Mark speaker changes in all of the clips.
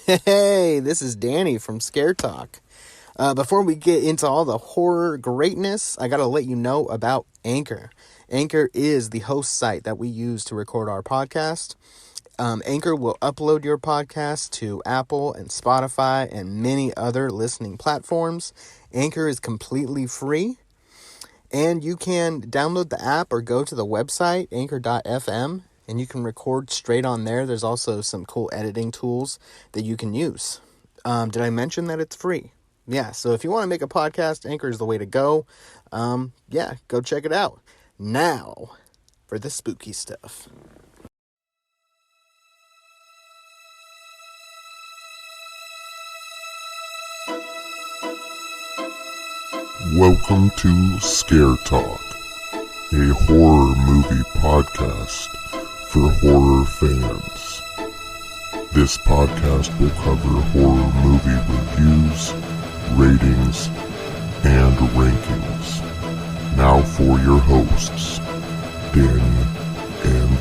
Speaker 1: Hey, this is Danny from Scare Talk. Before we get into all the horror greatness, I gotta let you know about Anchor. Anchor is the host site that we use to record our podcast. Anchor will upload your podcast to Apple and Spotify and many other listening platforms. Anchor is completely free, and you can download the app or go to the website, anchor.fm, and you can record straight on there. There's also some cool editing tools that you can use. Did I mention that it's free? Yeah, so if you want to make a podcast, Anchor is the way to go. Go check it out. Now, for the spooky stuff.
Speaker 2: Welcome to Scare Talk, a horror movie podcast for horror fans. This podcast will cover horror movie reviews, ratings, and rankings. Now for your hosts, Danny and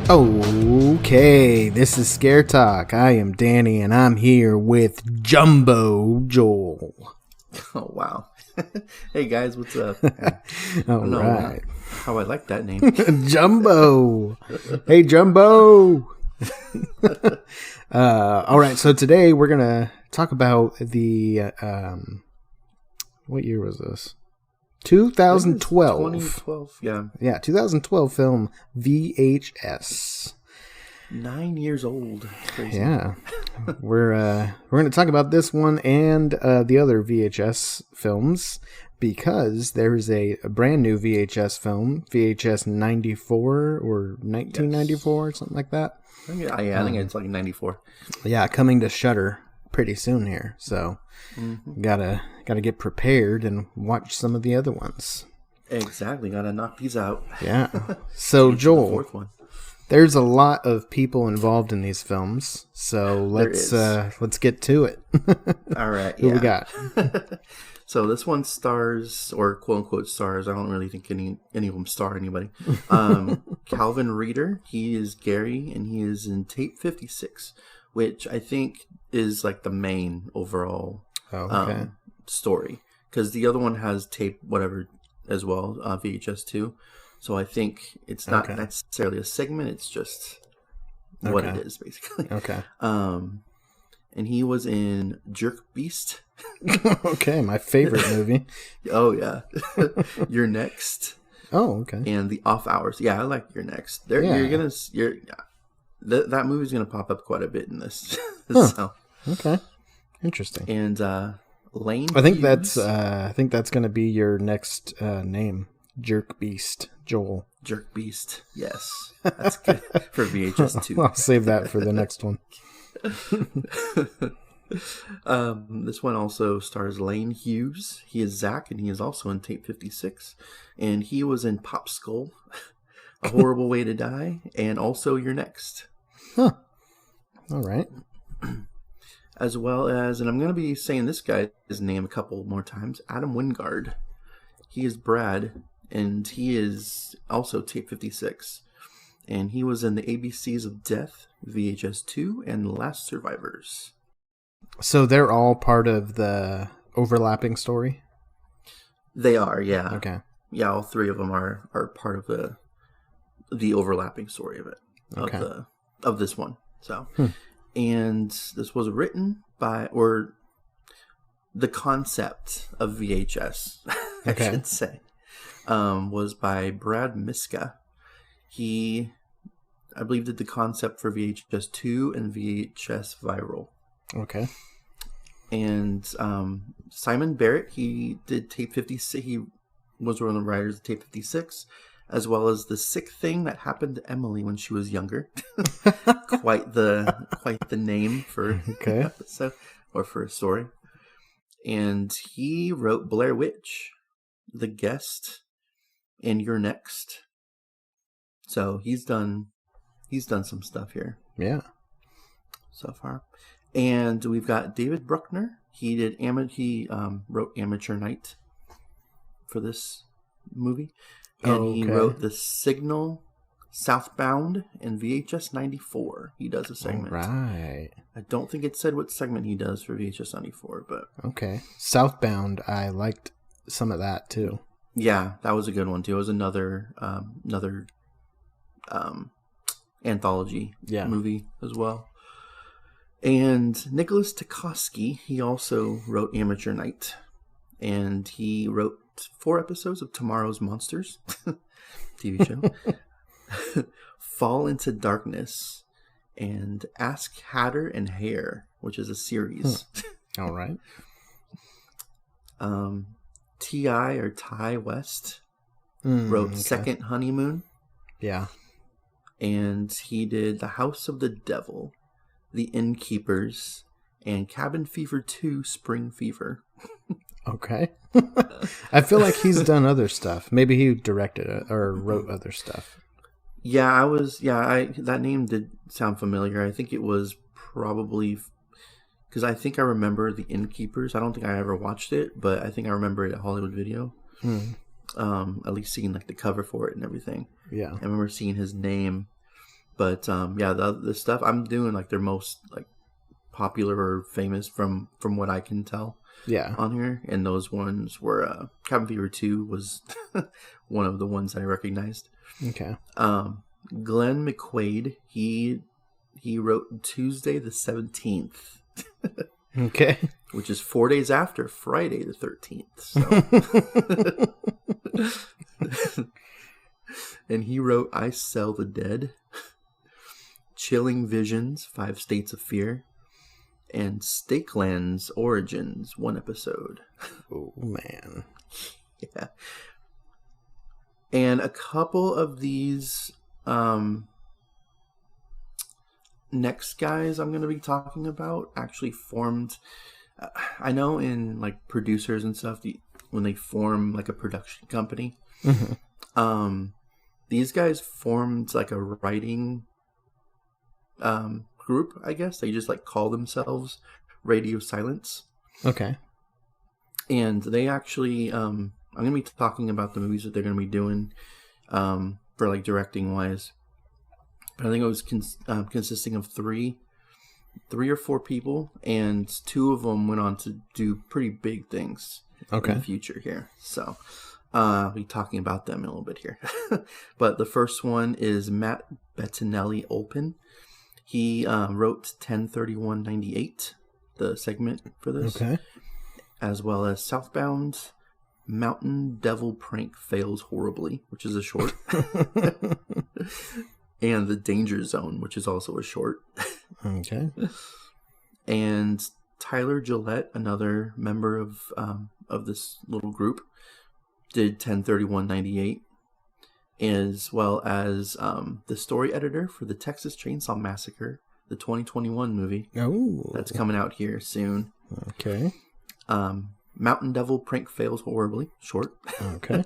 Speaker 2: Joel.
Speaker 1: Okay, this is Scare Talk. I am Danny, and I'm here with Jumbo Joel.
Speaker 3: Oh, wow. Hey, guys, what's up?
Speaker 1: All right.
Speaker 3: How I like that name.
Speaker 1: Jumbo. Hey, Jumbo. All right, so today we're going to talk about the, what year was this? 2012.
Speaker 3: 2012, yeah.
Speaker 1: Yeah, 2012 film VHS.
Speaker 3: 9 years old. Crazy.
Speaker 1: Yeah. We're going to talk about this one and the other VHS films because there's a brand new VHS film, VHS 94 or 1994 or something like that.
Speaker 3: I think it's like 94.
Speaker 1: Yeah, coming to Shudder pretty soon here. So gotta get prepared and watch some of the other ones.
Speaker 3: Exactly, gotta knock these out.
Speaker 1: Yeah. So Joel,
Speaker 3: fourth one.
Speaker 1: There's a lot of people involved in these films, so let's get to it.
Speaker 3: All right,
Speaker 1: Who we got?
Speaker 3: So this one stars, or quote unquote stars. I don't really think any of them star anybody. Calvin Reeder, he is Gary, and he is in Tape 56, which I think is like the main overall story, because the other one has tape whatever as well, VHS 2. So I think it's not necessarily a segment; it's just what it is, basically.
Speaker 1: Okay.
Speaker 3: And he was in Jerk Beast.
Speaker 1: Okay, my favorite movie.
Speaker 3: Oh yeah, You're Next.
Speaker 1: Oh, okay.
Speaker 3: And The Off Hours. Yeah, I like You're Next. That movie's gonna pop up quite a bit in this. So.
Speaker 1: Okay, interesting.
Speaker 3: And Lane.
Speaker 1: I think that's gonna be your next name, Jerk Beast, Joel.
Speaker 3: Jerk Beast. Yes, that's good for VHS 2.
Speaker 1: I'll save that for the next one.
Speaker 3: This one also stars Lane Hughes. He is Zach, and he is also in Tape 56. And he was in Pop Skull, A Horrible Way to Die, and also You're Next.
Speaker 1: Huh. All right.
Speaker 3: As well as, and I'm going to be saying this guy's name a couple more times, Adam Wingard. He is Brad, and he is also Tape 56. And he was in the ABCs of Death, VHS 2, and Last Survivors.
Speaker 1: So they're all part of the overlapping story?
Speaker 3: They are, yeah.
Speaker 1: Okay.
Speaker 3: Yeah, all three of them are part of the overlapping story of it.
Speaker 1: Okay.
Speaker 3: Of this one. So, and this was written by, or the concept of VHS, I should say, was by Brad Miska. He, I believe, did the concept for VHS 2 and VHS Viral.
Speaker 1: Okay.
Speaker 3: And Simon Barrett, he did Tape 56. He was one of the writers of Tape 56, as well as The Sick Thing That Happened to Emily When She Was Younger. quite the name for an episode or for a story. And he wrote Blair Witch, The Guest, and You're Next. So he's done some stuff here.
Speaker 1: Yeah.
Speaker 3: So far. And we've got David Bruckner. He wrote Amateur Night for this movie. And he wrote The Signal, Southbound and VHS 94. He does a segment.
Speaker 1: All right.
Speaker 3: I don't think it said what segment he does for VHS 94, but
Speaker 1: okay. Southbound, I liked some of that too.
Speaker 3: Yeah, that was a good one too. It was another anthology movie as well. And Nicholas Tukoski, he also wrote Amateur Night, and he wrote 4 episodes of Tomorrow's Monsters TV show, Fall into Darkness, and Ask Hatter and Hare, which is a series.
Speaker 1: All right.
Speaker 3: T.I. or Ty West wrote Second Honeymoon.
Speaker 1: Yeah.
Speaker 3: And he did The House of the Devil, The Innkeepers, and Cabin Fever 2 Spring Fever.
Speaker 1: Okay. I feel like he's done other stuff. Maybe he directed it or wrote other stuff.
Speaker 3: Yeah, that name did sound familiar. I think it was probably because I think I remember The Innkeepers. I don't think I ever watched it, but I think I remember it at Hollywood Video. At least seeing like the cover for it and everything.
Speaker 1: Yeah,
Speaker 3: I remember seeing his name. But the stuff I'm doing, like their most like popular or famous from what I can tell.
Speaker 1: Yeah,
Speaker 3: on here, and those ones were Cabin Fever 2 was one of the ones that I recognized.
Speaker 1: Okay.
Speaker 3: Glenn McQuaid, he wrote Tuesday the 17th.
Speaker 1: Okay.
Speaker 3: Which is 4 days after Friday the 13th. So. And he wrote I Sell the Dead, Chilling Visions, 5 States of Fear, and Stakeland's Origins, 1 episode.
Speaker 1: Oh, man.
Speaker 3: Yeah. And a couple of these next guys I'm going to be talking about actually formed. I know in like producers and stuff, when they form like a production company, these guys formed like a writing group, I guess. They just like call themselves Radio Silence.
Speaker 1: Okay. And
Speaker 3: they actually, I'm going to be talking about the movies that they're going to be doing for like directing wise. But I think it was consisting of three or four people, and 2 of them went on to do pretty big things in the future here. So I'll be talking about them in a little bit here. But the first one is Matt Bettinelli Olpin. He wrote 10/31/98, the segment for this. Okay. As well as Southbound, Mountain Devil Prank Fails Horribly, which is a short. And The Danger Zone, which is also a short.
Speaker 1: Okay.
Speaker 3: And Tyler Gillette, another member of this little group, did 10/31/98, as well as the story editor for the Texas Chainsaw Massacre, the 2021 movie.
Speaker 1: Oh.
Speaker 3: That's coming out here soon.
Speaker 1: Okay.
Speaker 3: Mountain Devil Prank Fails Horribly, short.
Speaker 1: Okay.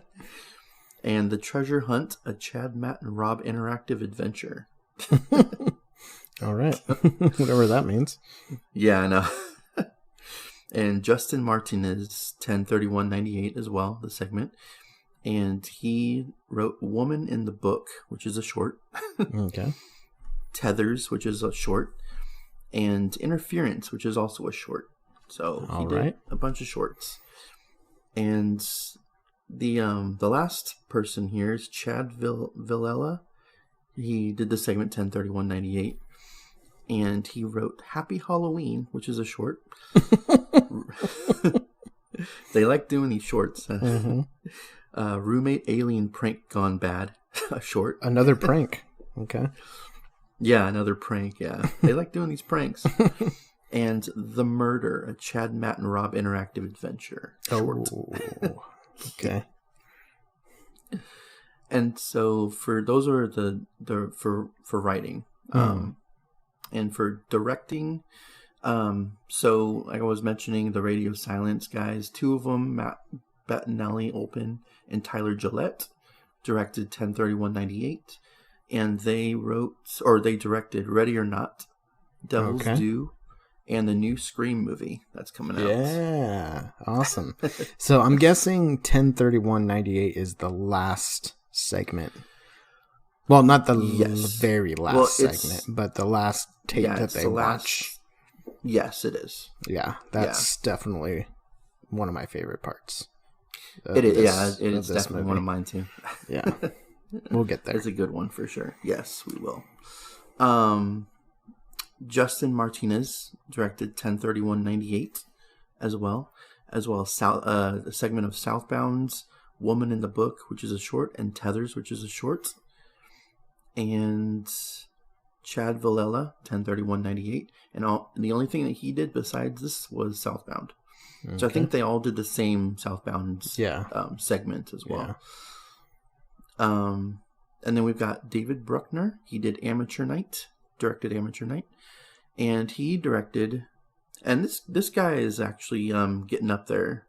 Speaker 3: And The Treasure Hunt, a Chad, Matt, and Rob interactive adventure.
Speaker 1: All right. Whatever that means.
Speaker 3: Yeah, I know. And Justin Martinez, 10/31/98 as well, the segment. And he wrote Woman in the Book, which is a short.
Speaker 1: Okay.
Speaker 3: Tethers, which is a short. And Interference, which is also a short. So he did a bunch of shorts. And the last person here is Chad Villela. He did the segment 10/31/98, and he wrote Happy Halloween, which is a short. They like doing these shorts. Roommate Alien Prank Gone Bad, a short.
Speaker 1: Another prank. Okay.
Speaker 3: Yeah, another prank. Yeah, they like doing these pranks. And The Murder, a Chad, Matt, and Rob interactive adventure. Short.
Speaker 1: Oh. Okay.
Speaker 3: And so for those are the for writing, and for directing, so like I was mentioning, the Radio Silence guys, 2 of them, Matt Bettinelli Olpin and Tyler Gillette, directed 10/31/98, and they directed Ready or Not, Devil's Due, and the new Scream movie that's coming out.
Speaker 1: Yeah, awesome. So I'm guessing 10/31/98 is the last segment. Well, not the
Speaker 3: Yes.
Speaker 1: very last segment, but the last tape that they watch.
Speaker 3: Yes, it is.
Speaker 1: Yeah, that's definitely one of my favorite parts.
Speaker 3: It is definitely one of mine too.
Speaker 1: Yeah, we'll get there.
Speaker 3: It's a good one for sure. Yes, we will. Justin Martinez directed 10/31/98 as well as a segment of Southbound's Woman in the Book, which is a short, and Tethers, which is a short. And Chad Villella, 10/31/98, and the only thing that he did besides this was Southbound. Okay. So I think they all did the same Southbound segment as well. Yeah. And then we've got David Bruckner. He did Amateur Night, directed Amateur Night, and he directed. And this guy is actually getting up there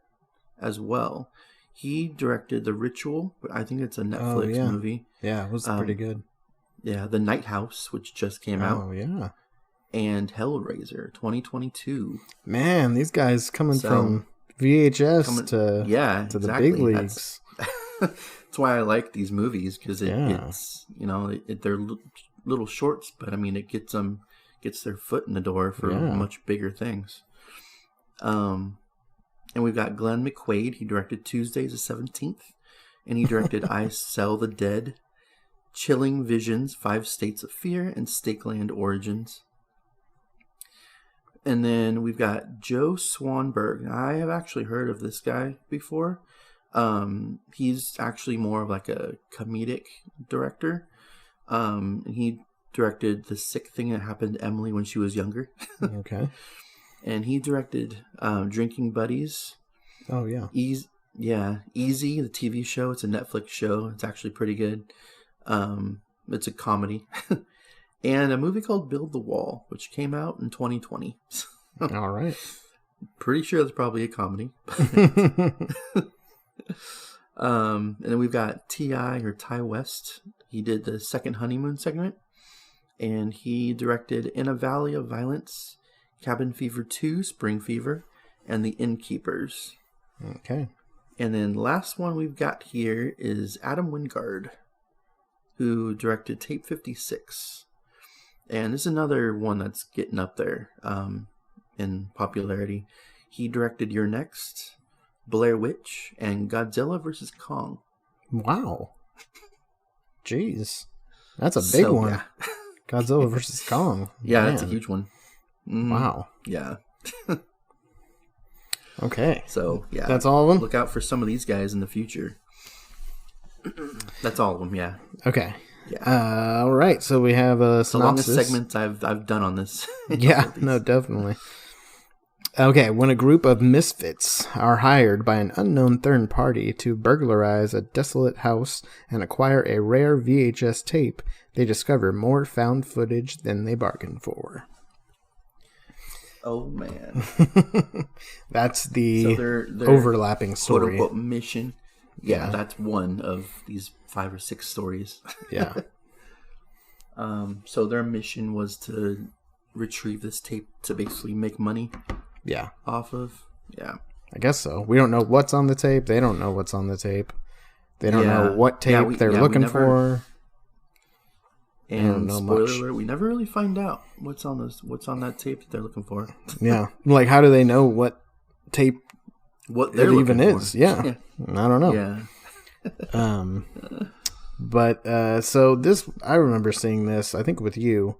Speaker 3: as well. He directed The Ritual. I think it's a Netflix movie.
Speaker 1: Yeah, it was pretty good.
Speaker 3: Yeah, The Night House, which just came out.
Speaker 1: Oh, yeah. And
Speaker 3: Hellraiser, 2022.
Speaker 1: Man, these guys coming from VHS to the big leagues.
Speaker 3: That's why I like these movies, because it's, they're little shorts, but I mean, it gets their foot in the door for much bigger things. And we've got Glenn McQuaid. He directed Tuesdays the 17th, and he directed I Sell the Dead, Chilling Visions, 5 States of Fear, and Stakeland Origins. And then we've got Joe Swanberg. I have actually heard of this guy before. He's actually more of like a comedic director. And he directed The Sick Thing That Happened to Emily when she was younger.
Speaker 1: Okay.
Speaker 3: And he directed Drinking Buddies.
Speaker 1: Oh, yeah.
Speaker 3: Easy, the TV show. It's a Netflix show. It's actually pretty good. It's a comedy. And a movie called Build the Wall, which came out in 2020.
Speaker 1: All right.
Speaker 3: Pretty sure that's probably a comedy. And then we've got T.I. or Ty West. He did the Second Honeymoon segment. And he directed In a Valley of Violence, Cabin Fever 2, Spring Fever, and The Innkeepers.
Speaker 1: Okay.
Speaker 3: And then last one we've got here is Adam Wingard, who directed Tape 56. And this is another one that's getting up there in popularity. He directed Your Next, Blair Witch, and Godzilla vs. Kong.
Speaker 1: Wow. Jeez. That's a big one. Yeah. Godzilla vs. Kong.
Speaker 3: Yeah, that's a huge one.
Speaker 1: Wow.
Speaker 3: Yeah.
Speaker 1: Okay.
Speaker 3: So, yeah.
Speaker 1: That's all of them?
Speaker 3: Look out for some of these guys in the future. That's all of them, yeah.
Speaker 1: Okay.
Speaker 3: Yeah.
Speaker 1: All right. So we have a synopsis.
Speaker 3: The longest segment I've done on this.
Speaker 1: Yeah. No, definitely. Okay. When a group of misfits are hired by an unknown third party to burglarize a desolate house and acquire a rare VHS tape, they discover more found footage than they bargained for.
Speaker 3: Oh, man.
Speaker 1: That's the overlapping story.
Speaker 3: Quote-unquote mission. Yeah, that's one of these 5 or 6 stories.
Speaker 1: Yeah.
Speaker 3: So their mission was to retrieve this tape to basically make money.
Speaker 1: Yeah.
Speaker 3: Off of. Yeah.
Speaker 1: I guess so. We don't know what's on the tape. They don't know what's on the tape. They don't know what tape they're looking for.
Speaker 3: And spoiler alert, we never really find out what's on that tape that they're looking for.
Speaker 1: Yeah. Like, how do they know what tape
Speaker 3: what
Speaker 1: it even is? Yeah. I don't know.
Speaker 3: Yeah.
Speaker 1: But so this, I remember seeing this, I think with you,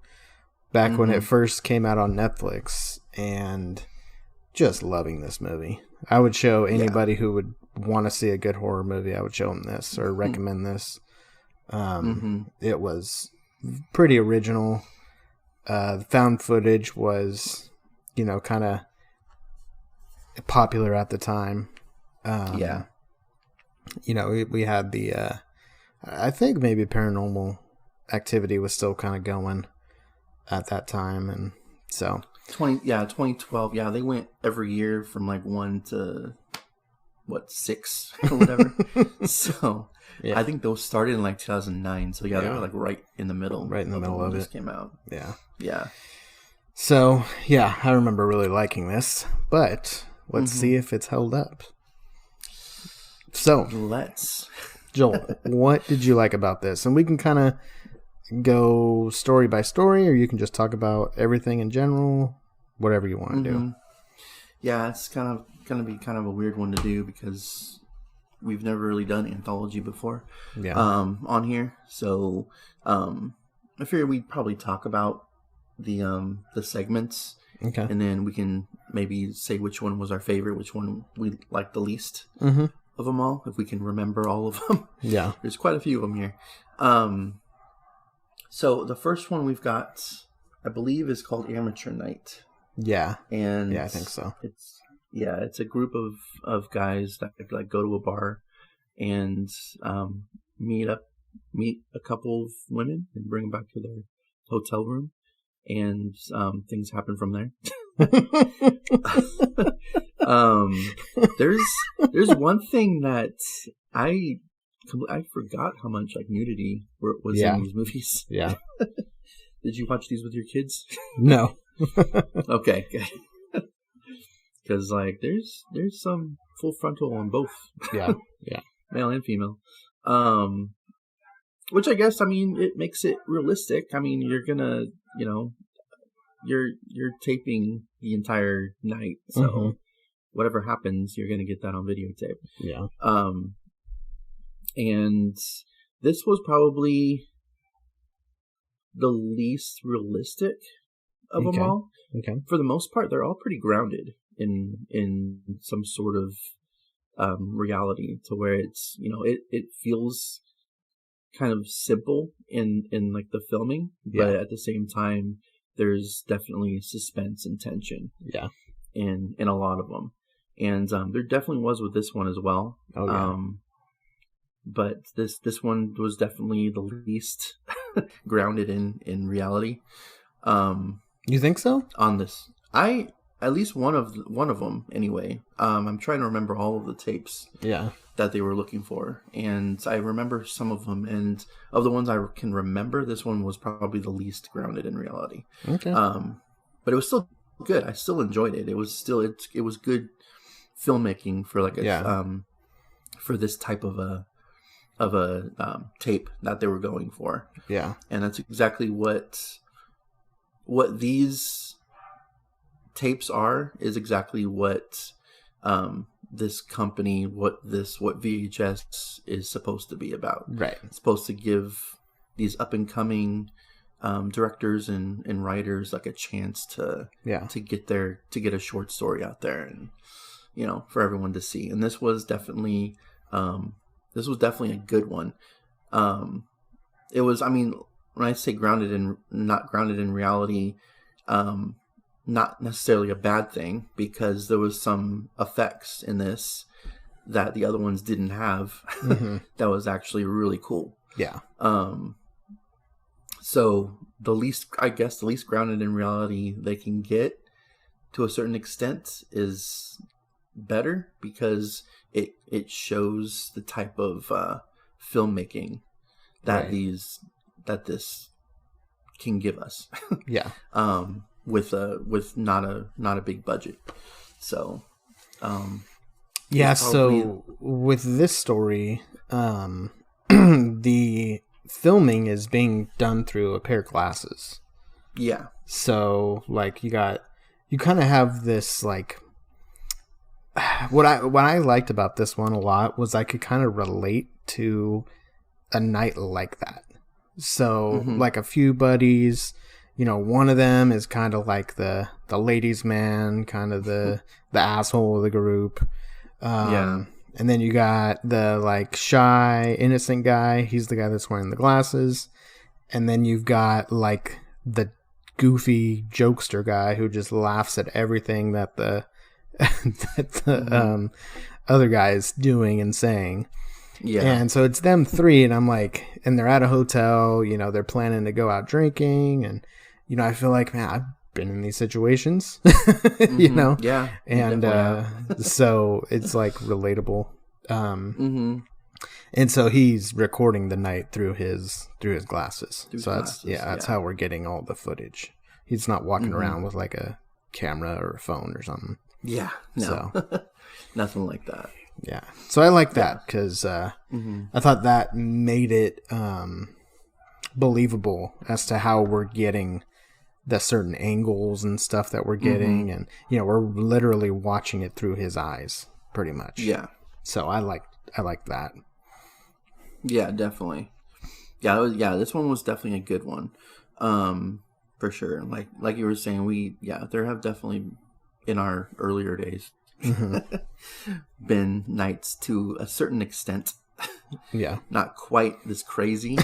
Speaker 1: back when it first came out on Netflix, and just loving this movie. I would show anybody who would want to see a good horror movie, I would show them this or recommend this. It was pretty original. Found footage was, kind of popular at the time. We had the, I think maybe Paranormal Activity was still kind of going at that time. And so
Speaker 3: 2012. Yeah. They went every year from like 1 to 6 or whatever. So I think those started in like 2009. So they were like right in the middle.
Speaker 1: Right in the middle of it.
Speaker 3: Came out.
Speaker 1: Yeah.
Speaker 3: Yeah.
Speaker 1: So I remember really liking this, but let's see if it's held up. So
Speaker 3: let's.
Speaker 1: Joel, what did you like about this? And we can kind of go story by story, or you can just talk about everything in general, whatever you want to do.
Speaker 3: Yeah, it's kind of going to be kind of a weird one to do because we've never really done anthology before on here. So I figured we'd probably talk about the segments.
Speaker 1: Okay.
Speaker 3: And then we can maybe say which one was our favorite, which one we liked the least of them all, if we can remember all of them.
Speaker 1: Yeah.
Speaker 3: There's quite a few of them here. So the first one we've got, I believe, is called Amateur Night.
Speaker 1: Yeah.
Speaker 3: And
Speaker 1: yeah, I think so.
Speaker 3: It's a group of guys that like go to a bar and meet a couple of women and bring them back to their hotel room, and things happen from there. There's one thing that I forgot how much like nudity was in these movies.
Speaker 1: Yeah.
Speaker 3: Did you watch these with your kids?
Speaker 1: No.
Speaker 3: Okay. Because like there's some full frontal on both.
Speaker 1: Yeah. Yeah.
Speaker 3: Male and female. Which I guess, I mean, it makes it realistic. I mean, you're gonna, you're taping the entire night, so whatever happens, you're gonna get that on videotape.
Speaker 1: Yeah.
Speaker 3: And this was probably the least realistic of them all.
Speaker 1: Okay.
Speaker 3: For the most part, they're all pretty grounded in some sort of reality, to where it's, it feels kind of simple in like the filming, but at the same time, there's definitely suspense and tension.
Speaker 1: Yeah.
Speaker 3: In a lot of them, and there definitely was with this one as well.
Speaker 1: Oh yeah.
Speaker 3: But this one was definitely the least grounded in reality.
Speaker 1: You think so?
Speaker 3: On this, at least one of them anyway. I'm trying to remember all of the tapes.
Speaker 1: Yeah.
Speaker 3: That they were looking for, and I remember some of them, and of the ones I can remember, this one was probably the least grounded in reality.
Speaker 1: Okay.
Speaker 3: But it was still good. I still enjoyed it. It was still it was good filmmaking for like a for this type of a tape that they were going for.
Speaker 1: Yeah.
Speaker 3: And that's exactly what these tapes are, is exactly what this company, what VHS is supposed to be about.
Speaker 1: Right.
Speaker 3: It's supposed to give these up and coming directors and writers like a chance to get a short story out there, and for everyone to see. And this was definitely a good one. It was, I mean, when I say not grounded in reality, not necessarily a bad thing, because there was some effects in this that the other ones didn't have. That was actually really cool.
Speaker 1: Yeah.
Speaker 3: So the least grounded in reality they can get, to a certain extent, is better, because it shows the type of filmmaking that this can give us.
Speaker 1: Yeah.
Speaker 3: With not a big budget. So
Speaker 1: so with this story, the filming is being done through a pair of glasses.
Speaker 3: Yeah.
Speaker 1: So like you kind of have this like, what I liked about this one a lot was I could kind of relate to a night like that. So like a few buddies, one of them is kind of like the ladies' man, kind of the asshole of the group. And then you got the like shy, innocent guy. He's the guy that's wearing the glasses. And then you've got like the goofy jokester guy who just laughs at everything that the other guy is doing and saying. Yeah. And so it's them three, and I'm like, and they're at a hotel, they're planning to go out drinking, and I feel like, man, I've been in these situations,
Speaker 3: Yeah.
Speaker 1: And so it's like relatable. And so he's recording the night through his glasses. That's how we're getting all the footage. He's not walking around with like a camera or a phone or something.
Speaker 3: Yeah. No. So nothing like that.
Speaker 1: Yeah. So I like that, because I thought that made it believable as to how we're getting the certain angles and stuff that we're getting, and we're literally watching it through his eyes, pretty much.
Speaker 3: Yeah.
Speaker 1: So I like that.
Speaker 3: Yeah, definitely. Yeah, this one was definitely a good one, for sure. Like you were saying, there have definitely in our earlier days been nights to a certain extent.
Speaker 1: Yeah.
Speaker 3: Not quite this crazy,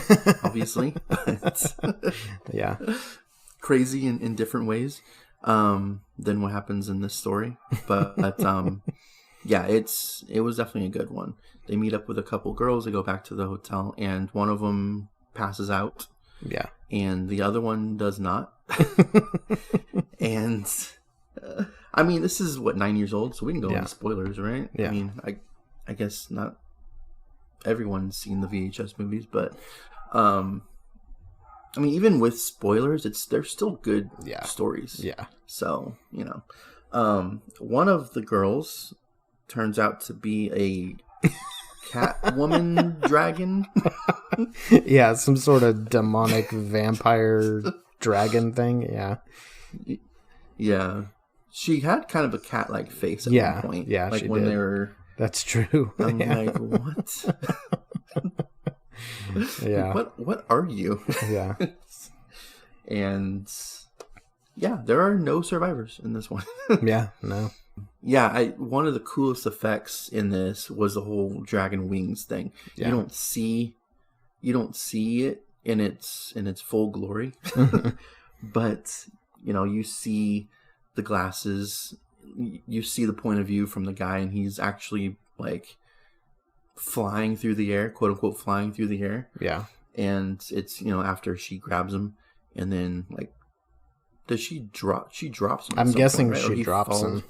Speaker 3: obviously, but
Speaker 1: yeah.
Speaker 3: crazy in different ways than what happens in this story. But yeah, it was definitely a good one. They meet up with a couple girls. They go back to the hotel, and one of them passes out.
Speaker 1: Yeah.
Speaker 3: And the other one does not. And I mean, this is 9 years old, so we can go into spoilers, right?
Speaker 1: Yeah.
Speaker 3: I mean, I guess not everyone's seen the VHS movies, but I mean, even with spoilers, they're still good stories.
Speaker 1: Yeah.
Speaker 3: So, one of the girls turns out to be a cat woman dragon.
Speaker 1: Yeah, some sort of demonic vampire dragon thing. Yeah.
Speaker 3: Yeah. She had kind of a cat-like face at one point.
Speaker 1: Yeah,
Speaker 3: like
Speaker 1: she
Speaker 3: when
Speaker 1: did.
Speaker 3: they were.
Speaker 1: That's true.
Speaker 3: I'm like, what?
Speaker 1: Yeah.
Speaker 3: What are you?
Speaker 1: Yeah.
Speaker 3: And yeah, there are no survivors in this one.
Speaker 1: Yeah, no.
Speaker 3: Yeah, one of the coolest effects in this was the whole dragon wings thing.
Speaker 1: Yeah.
Speaker 3: You don't see it in its full glory. But, you see the glasses, you see the point of view from the guy, and he's actually like flying through the air, quote unquote flying through the air.
Speaker 1: Yeah.
Speaker 3: And it's, after she grabs him, and then like does she drop? She drops him.
Speaker 1: I'm guessing
Speaker 3: point, right?
Speaker 1: she drops him.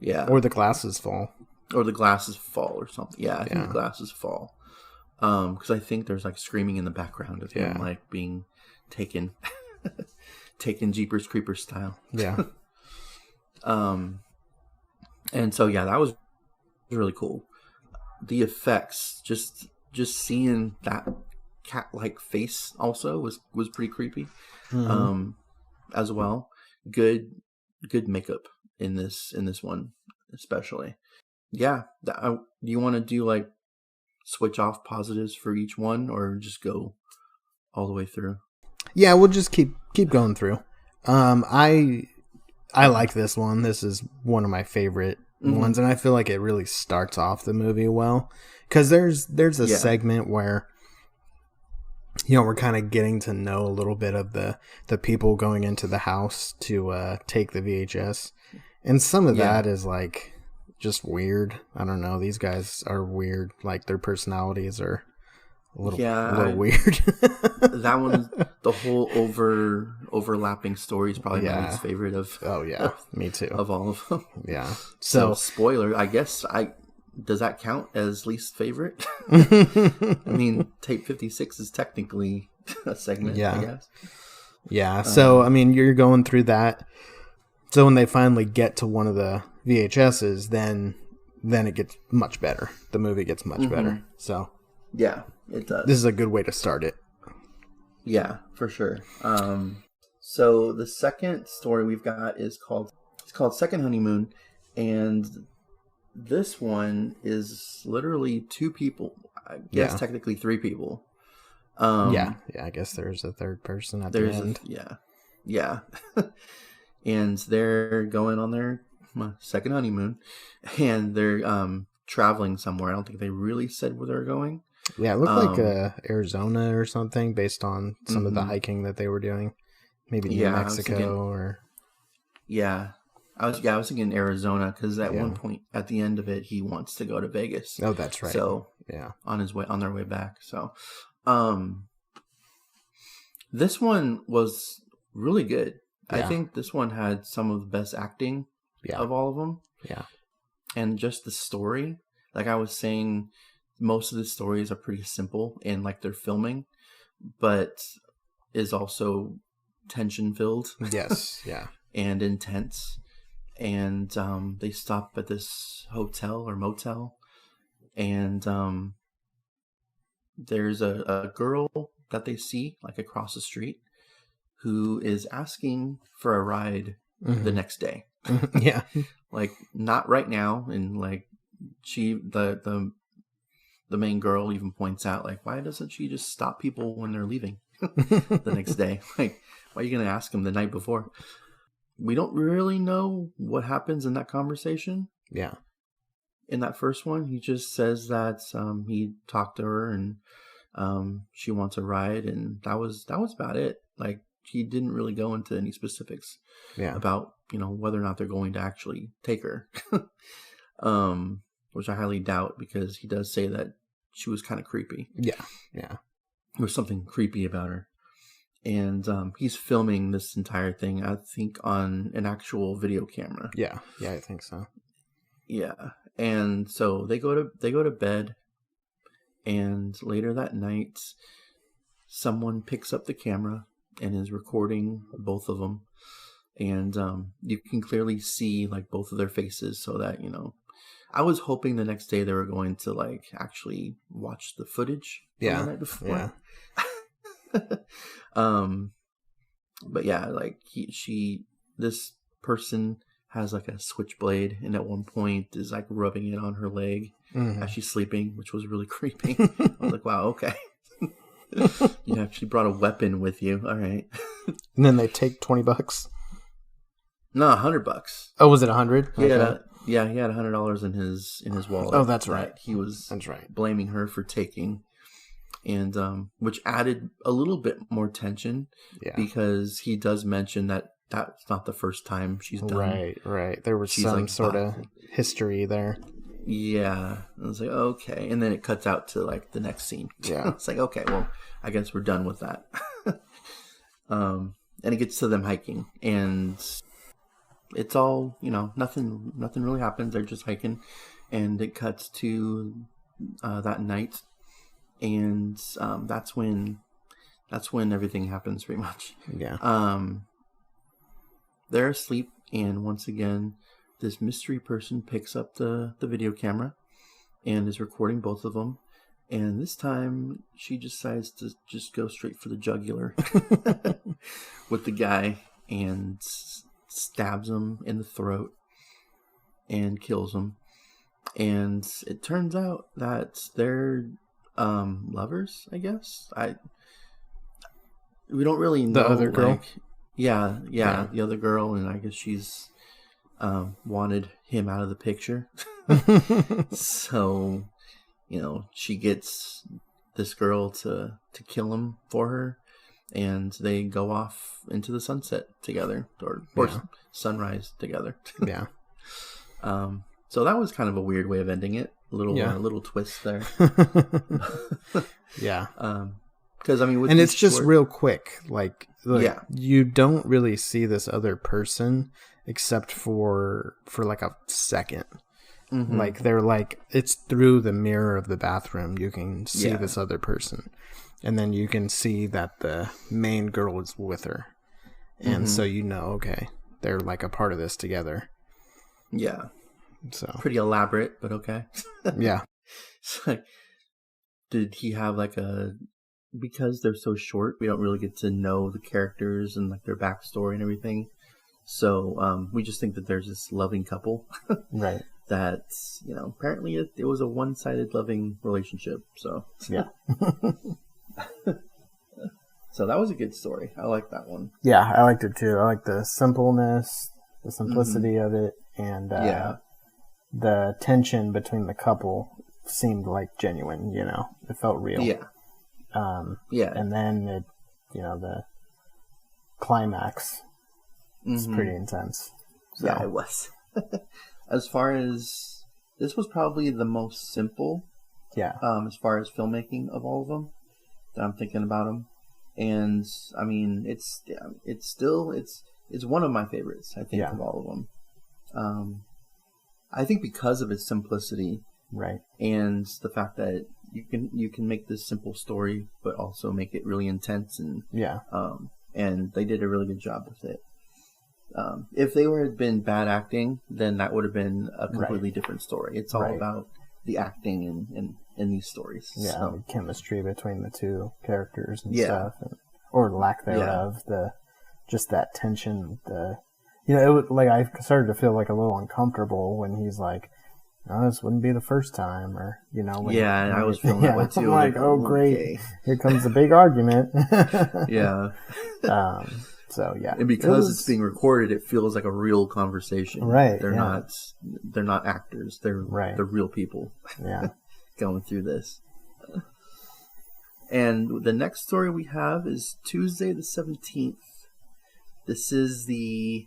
Speaker 3: Yeah.
Speaker 1: Or the glasses fall.
Speaker 3: Or the glasses fall or something. Yeah, I think the glasses fall. Because I think there's like screaming in the background of him like being taken Jeepers Creepers style.
Speaker 1: Yeah.
Speaker 3: And so that was really cool. The effects, just seeing that cat-like face also was pretty creepy. As well. Good makeup in this one especially. Yeah, do you want to do like switch off positives for each one, or just go all the way through?
Speaker 1: Yeah, we'll just keep going through. I like this one. This is one of my favorite ones, and I feel like it really starts off the movie well, because there's a segment where we're kind of getting to know a little bit of the people going into the house to take the VHS, and some of that is like just weird. I don't know. These guys are weird. Like their personalities are a little weird.
Speaker 3: That one, the whole overlapping story is probably my least favorite of.
Speaker 1: Oh yeah, me too.
Speaker 3: Of all of them.
Speaker 1: Yeah.
Speaker 3: So spoiler, I guess does that count as least favorite? I mean, tape 56 is technically a segment, I guess.
Speaker 1: Yeah. So I mean, you're going through that. So when they finally get to one of the VHSs, then it gets much better. The movie gets much better. So
Speaker 3: yeah, it does.
Speaker 1: This is a good way to start it.
Speaker 3: Yeah, for sure. So the second story we've got is called Second Honeymoon, and this one is literally two people. I guess technically three people.
Speaker 1: I guess there's a third person at the end.
Speaker 3: Yeah. And they're going on their second honeymoon, and they're traveling somewhere. I don't think they really said where they're going.
Speaker 1: Yeah, it looked like Arizona or something, based on some of the hiking that they were doing. Maybe New Mexico or. Yeah,
Speaker 3: I was thinking Arizona, because at one point at the end of it, he wants to go to Vegas.
Speaker 1: Oh, that's right.
Speaker 3: So on their way back. So, this one was really good. I think this one had some of the best acting of all of them.
Speaker 1: Yeah.
Speaker 3: And just the story, like I was saying, most of the stories are pretty simple in like their filming, but is also tension filled.
Speaker 1: Yes. Yeah.
Speaker 3: And intense. And they stop at this hotel or motel, and there's a girl that they see like across the street who is asking for a ride the next day.
Speaker 1: Yeah.
Speaker 3: Like, not right now. And like the main girl even points out, like, why doesn't she just stop people when they're leaving the next day? Like, why are you going to ask them the night before? We don't really know what happens in that conversation.
Speaker 1: Yeah.
Speaker 3: In that first one, he just says that he talked to her and she wants a ride, and that was about it. Like, he didn't really go into any specifics about, whether or not they're going to actually take her. Which I highly doubt, because he does say that she was kind of creepy.
Speaker 1: Yeah. Yeah.
Speaker 3: There was something creepy about her. And he's filming this entire thing, I think, on an actual video camera.
Speaker 1: Yeah. Yeah, I think so.
Speaker 3: Yeah. And so they go to bed, and later that night someone picks up the camera and is recording both of them. And you can clearly see like both of their faces, so that, I was hoping the next day they were going to like actually watch the footage from the night before. Yeah. But yeah, like this person has like a switchblade, and at one point is like rubbing it on her leg as she's sleeping, which was really creepy. I was like, wow, okay. You actually brought a weapon with you. All right.
Speaker 1: And then they take $20.
Speaker 3: No, $100.
Speaker 1: Oh, was it 100?
Speaker 3: He had he had $100 in his wallet.
Speaker 1: Oh, that's right.
Speaker 3: He was
Speaker 1: that's right.
Speaker 3: blaming her for taking, and which added a little bit more tension. Yeah. Because he does mention that that's not the first time she's done.
Speaker 1: Right. There was some like, sort of history there.
Speaker 3: Yeah. I was like, okay. And then it cuts out to like the next scene.
Speaker 1: Yeah.
Speaker 3: It's like, okay, well, I guess we're done with that. And it gets to them hiking, and it's all, nothing really happens. They're just hiking, and it cuts to that night, and that's when everything happens, pretty much.
Speaker 1: Yeah.
Speaker 3: They're asleep, and once again, this mystery person picks up the video camera and is recording both of them. And this time, she decides to just go straight for the jugular with the guy, and stabs him in the throat and kills him. And it turns out that they're lovers, I guess. We don't really know.
Speaker 1: The other girl?
Speaker 3: Like, yeah, the other girl, and I guess she's wanted him out of the picture. So, she gets this girl to kill him for her, and they go off into the sunset together, or sunrise together.
Speaker 1: Yeah.
Speaker 3: So that was kind of a weird way of ending it. A little twist there.
Speaker 1: Yeah.
Speaker 3: Because
Speaker 1: and it's just real quick. Like you don't really see this other person except for like a second. Mm-hmm. Like they're like, it's through the mirror of the bathroom you can see this other person, and then you can see that the main girl is with her, and so okay, they're like a part of this together.
Speaker 3: Yeah.
Speaker 1: So
Speaker 3: pretty elaborate, but okay.
Speaker 1: Yeah.
Speaker 3: It's like, did he have like because they're so short, we don't really get to know the characters and like their backstory and everything. So we just think that there's this loving couple.
Speaker 1: Right.
Speaker 3: That, apparently it was a one-sided loving relationship. So
Speaker 1: yeah.
Speaker 3: So that was a good story. I like that one.
Speaker 1: Yeah, I liked it too. I like the simpleness, the simplicity of it, and the tension between the couple seemed like genuine. It felt real.
Speaker 3: Yeah.
Speaker 1: And then it, the climax is pretty intense. So.
Speaker 3: Yeah, it was. As far as this was probably the most simple, as far as filmmaking of all of them that I'm thinking about them, and I mean it's one of my favorites. I think of all of them. I think because of its simplicity,
Speaker 1: right,
Speaker 3: and the fact that you can make this simple story but also make it really intense, and and they did a really good job with it. If they had been bad acting, then that would have been a completely different story. It's all about the acting in these stories.
Speaker 1: Yeah,
Speaker 3: So.
Speaker 1: the chemistry between the two characters and
Speaker 3: Yeah.
Speaker 1: stuff, or lack thereof. Just that tension. I started to feel like a little uncomfortable when he's like, "No, this wouldn't be the first time," or
Speaker 3: I was feeling that way too.
Speaker 1: I'm like, oh great,
Speaker 3: okay.
Speaker 1: Here comes the big argument.
Speaker 3: Yeah.
Speaker 1: So yeah,
Speaker 3: and because it's being recorded, it feels like a real conversation.
Speaker 1: Right.
Speaker 3: They're not actors. They're real people.
Speaker 1: Yeah.
Speaker 3: Going through this. And the next story we have is Tuesday the 17th. This is the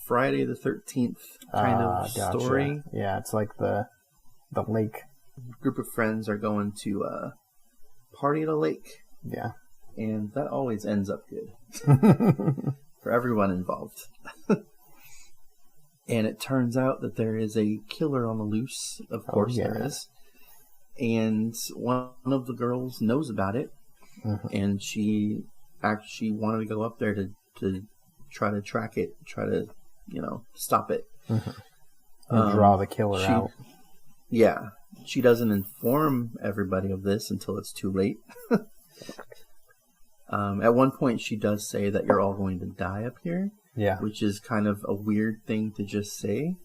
Speaker 3: Friday the 13th kind of story.
Speaker 1: Yeah, it's like the lake.
Speaker 3: A group of friends are going to party at a lake.
Speaker 1: Yeah.
Speaker 3: And that always ends up good for everyone involved. And it turns out that there is a killer on the loose. Of course there is. And one of the girls knows about it. Mm-hmm. And she actually wanted to go up there to try to track it, try to, stop it.
Speaker 1: Mm-hmm. And draw the killer out.
Speaker 3: Yeah. She doesn't inform everybody of this until it's too late. At one point, she does say that you're all going to die up here.
Speaker 1: Yeah.
Speaker 3: Which is kind of a weird thing to just say.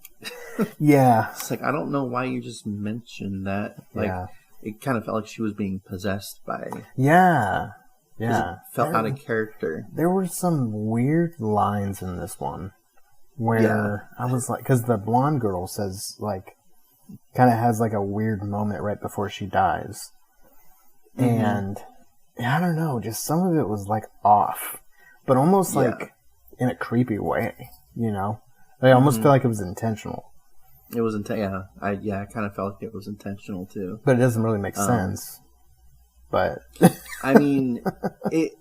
Speaker 1: Yeah.
Speaker 3: It's like, I don't know why you just mentioned that. Like, it kind of felt like she was being possessed by...
Speaker 1: Yeah. Yeah.
Speaker 3: It felt out of character.
Speaker 1: There were some weird lines in this one where I was like... Because the blonde girl says, like... Kind of has, like, a weird moment right before she dies. Mm-hmm. And... I don't know, just some of it was like off, but almost like in a creepy way, I almost feel like it was intentional.
Speaker 3: It was I kind of felt like it was intentional too.
Speaker 1: But it doesn't really make sense. But
Speaker 3: I mean, it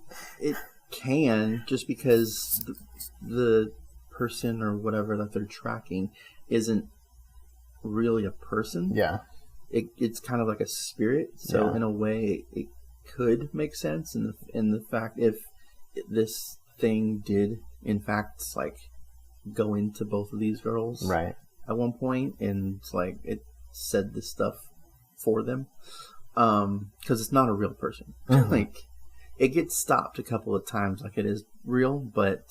Speaker 3: can, just because the person or whatever that they're tracking isn't really a person.
Speaker 1: Yeah,
Speaker 3: it's kind of like a spirit. So in a way, it could make sense in the fact if this thing did in fact like go into both of these girls
Speaker 1: right
Speaker 3: at one point, and like it said this stuff for them, because it's not a real person. Mm-hmm. Like, it gets stopped a couple of times like it is real, but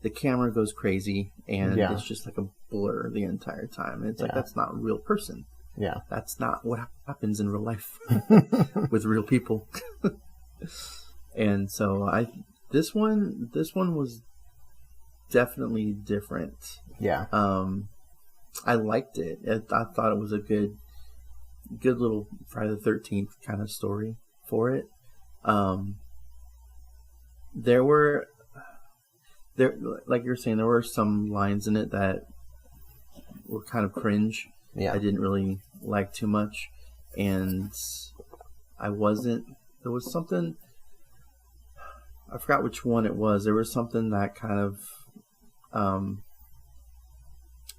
Speaker 3: the camera goes crazy and it's just like a blur the entire time, and it's like, that's not a real person.
Speaker 1: Yeah,
Speaker 3: that's not what happens in real life with real people. And so this one was definitely different.
Speaker 1: Yeah.
Speaker 3: I liked it. I thought it was a good little Friday the 13th kind of story for it. There like you're saying, there were some lines in it that were kind of cringe.
Speaker 1: Yeah.
Speaker 3: I didn't really like too much, and there was something, I forgot which one it was. There was something that kind of,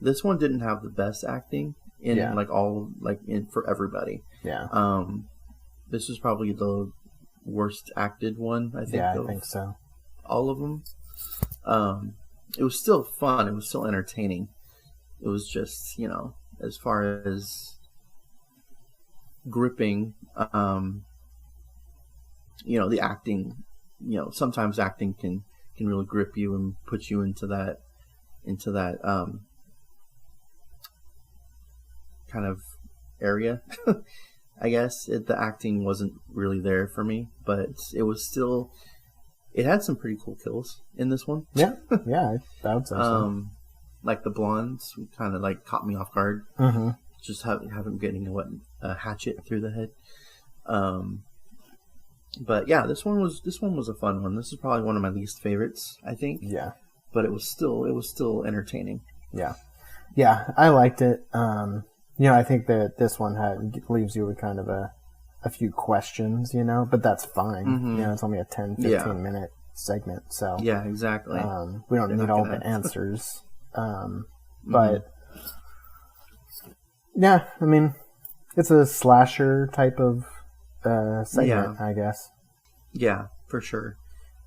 Speaker 3: this one didn't have the best acting in for everybody.
Speaker 1: Yeah.
Speaker 3: This was probably the worst acted one, I think.
Speaker 1: Yeah, I think so.
Speaker 3: All of them. It was still fun. It was still entertaining. It was just, as far as gripping, the acting, sometimes acting can really grip you and put you into that kind of area. I guess the acting wasn't really there for me, but it was still, it had some pretty cool kills in this one.
Speaker 1: Yeah, I would say so.
Speaker 3: Like the blondes kind of like caught me off guard.
Speaker 1: Mm-hmm.
Speaker 3: Just having getting a hatchet through the head. But yeah, this one was a fun one. This is probably one of my least favorites, I think.
Speaker 1: Yeah.
Speaker 3: But it was still entertaining.
Speaker 1: Yeah. Yeah, I liked it. I think that this one leaves you with kind of a few questions, but that's fine.
Speaker 3: Mm-hmm.
Speaker 1: It's only a 10-15 minute segment, so
Speaker 3: yeah, exactly.
Speaker 1: We don't need all the answers. But yeah, I mean, it's a slasher type of segment, I guess.
Speaker 3: Yeah, for sure.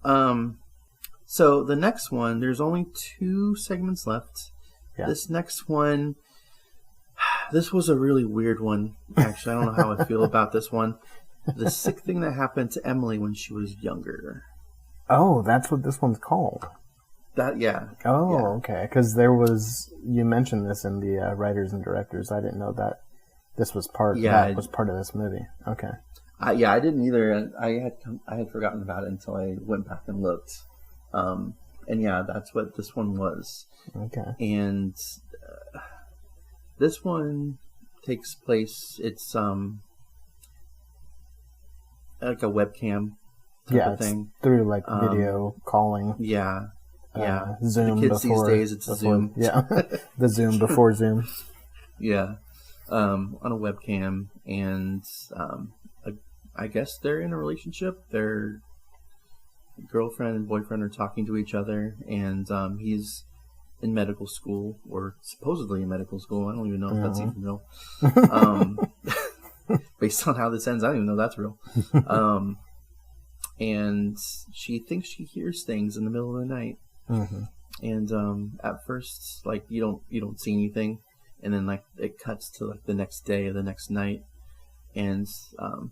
Speaker 3: So the next one, there's only 2 segments left. Yeah. This next one, This was a really weird one. Actually, I don't know how I feel about this one. The sick thing that happened to Emily when she was younger.
Speaker 1: Oh, that's what this one's called.
Speaker 3: Yeah.
Speaker 1: Okay. Because you mentioned this in the writers and directors. I didn't know that this was part.
Speaker 3: Yeah,
Speaker 1: that was part of this movie. Okay.
Speaker 3: I didn't either. I had forgotten about it until I went back and looked. And yeah, that's what this one was.
Speaker 1: Okay.
Speaker 3: And this one takes place. It's like a webcam type of thing.
Speaker 1: Through like video calling.
Speaker 3: Yeah.
Speaker 1: Zoom.
Speaker 3: The kids these days, it's Zoom.
Speaker 1: Yeah. The Zoom before Zoom.
Speaker 3: Yeah. On a webcam, and I guess they're in a relationship. Their girlfriend and boyfriend are talking to each other, and he's in medical school, or supposedly in medical school. I don't even know if that's even real. Based on how this ends, I don't even know if that's real. And she thinks she hears things in the middle of the night.
Speaker 1: Mm-hmm.
Speaker 3: And at first, like, you don't see anything, and then like it cuts to like the next day or the next night. And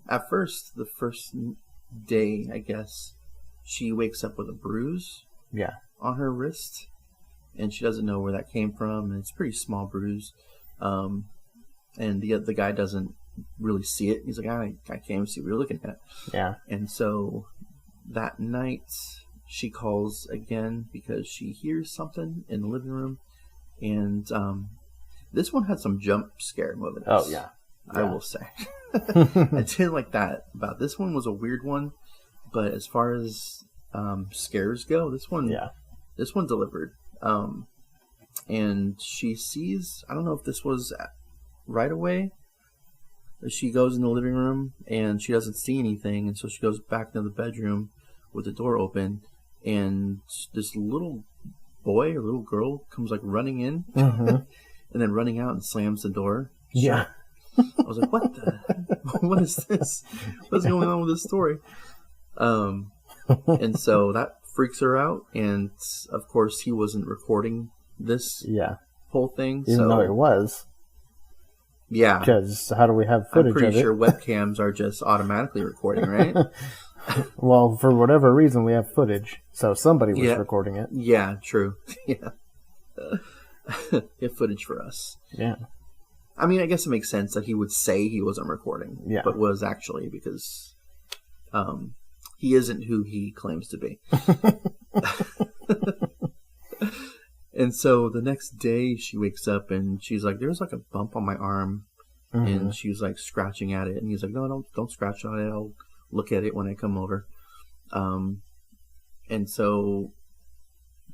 Speaker 3: at first, the first day, I guess, she wakes up with a bruise on her wrist, and she doesn't know where that came from, and it's a pretty small bruise. And the guy doesn't really see it. He's like, I can't even see what you're looking at.
Speaker 1: Yeah.
Speaker 3: And so that night, she calls again because she hears something in the living room. And this one had some jump scare moments.
Speaker 1: Oh, yeah.
Speaker 3: I will say. I didn't like that. About this one was a weird one, but as far as scares go, this one delivered. And she sees, I don't know if this was right away. She goes in the living room and she doesn't see anything, and so she goes back to the bedroom with the door open, and this little boy or little girl comes like running in and then running out and slams the door.
Speaker 1: Yeah.
Speaker 3: I was like, what is this? What's going on with this story? And so that freaks her out, and of course he wasn't recording this whole thing.
Speaker 1: Even though it was.
Speaker 3: Yeah.
Speaker 1: Because how do we have footage of it?
Speaker 3: I'm pretty sure webcams are just automatically recording, right?
Speaker 1: Well, for whatever reason, we have footage. So somebody was recording it.
Speaker 3: Yeah, true. Yeah. Get footage for us.
Speaker 1: Yeah.
Speaker 3: I mean, I guess it makes sense that he would say he wasn't recording, but was actually, because he isn't who he claims to be. And so the next day she wakes up and she's like, there's like a bump on my arm. And she's like scratching at it. And he's like, no, don't scratch on it. I'll look at it when I come over. And so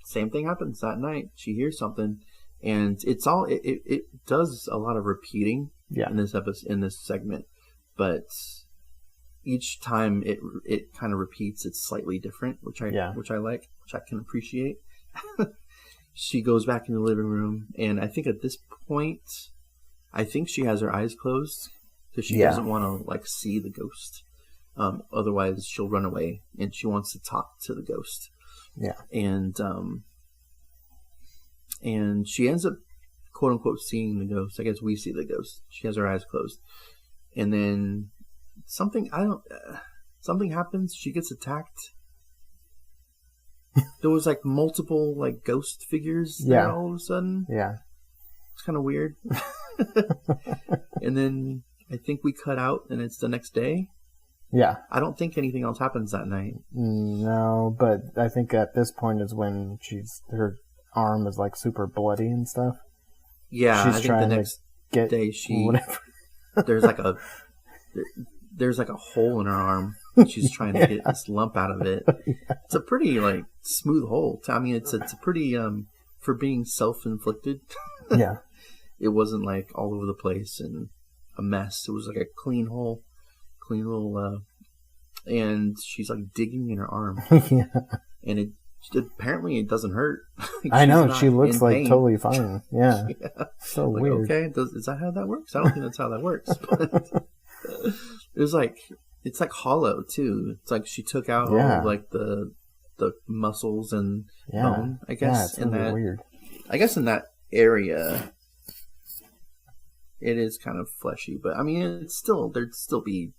Speaker 3: same thing happens that night. She hears something, and it's all, it does a lot of repeating in this episode, in this segment, but each time it kind of repeats, it's slightly different, which I like, which I can appreciate. She goes back in the living room, and I think at this point, I think she has her eyes closed because she doesn't want to like see the ghost. Otherwise, she'll run away, and she wants to talk to the ghost.
Speaker 1: Yeah,
Speaker 3: and she ends up, quote unquote, seeing the ghost. I guess we see the ghost. She has her eyes closed, and then something happens. She gets attacked. There was like multiple like ghost figures there all of a sudden.
Speaker 1: Yeah.
Speaker 3: It's kind of weird. And then I think we cut out and it's the next day.
Speaker 1: Yeah.
Speaker 3: I don't think anything else happens that night.
Speaker 1: No, but I think at this point is when her arm is like super bloody and stuff.
Speaker 3: Yeah,
Speaker 1: she's
Speaker 3: I think
Speaker 1: trying
Speaker 3: the next
Speaker 1: to get
Speaker 3: day she
Speaker 1: whatever.
Speaker 3: there's like a hole in her arm. She's trying to get this lump out of it. It's a pretty like smooth hole. I mean, it's a pretty for being self-inflicted.
Speaker 1: Yeah,
Speaker 3: it wasn't like all over the place and a mess. It was like a clean hole, clean little. And she's like digging in her arm. Yeah, and apparently it doesn't hurt.
Speaker 1: I know, she looks like pain. Totally fine. Yeah, so like, weird.
Speaker 3: Okay, is that how that works? I don't think that's how that works. But it was like, it's like hollow too. It's like she took out all of like the muscles and bone. I guess
Speaker 1: it's really weird.
Speaker 3: I guess in that area, it is kind of fleshy, but I mean, it's still there'd be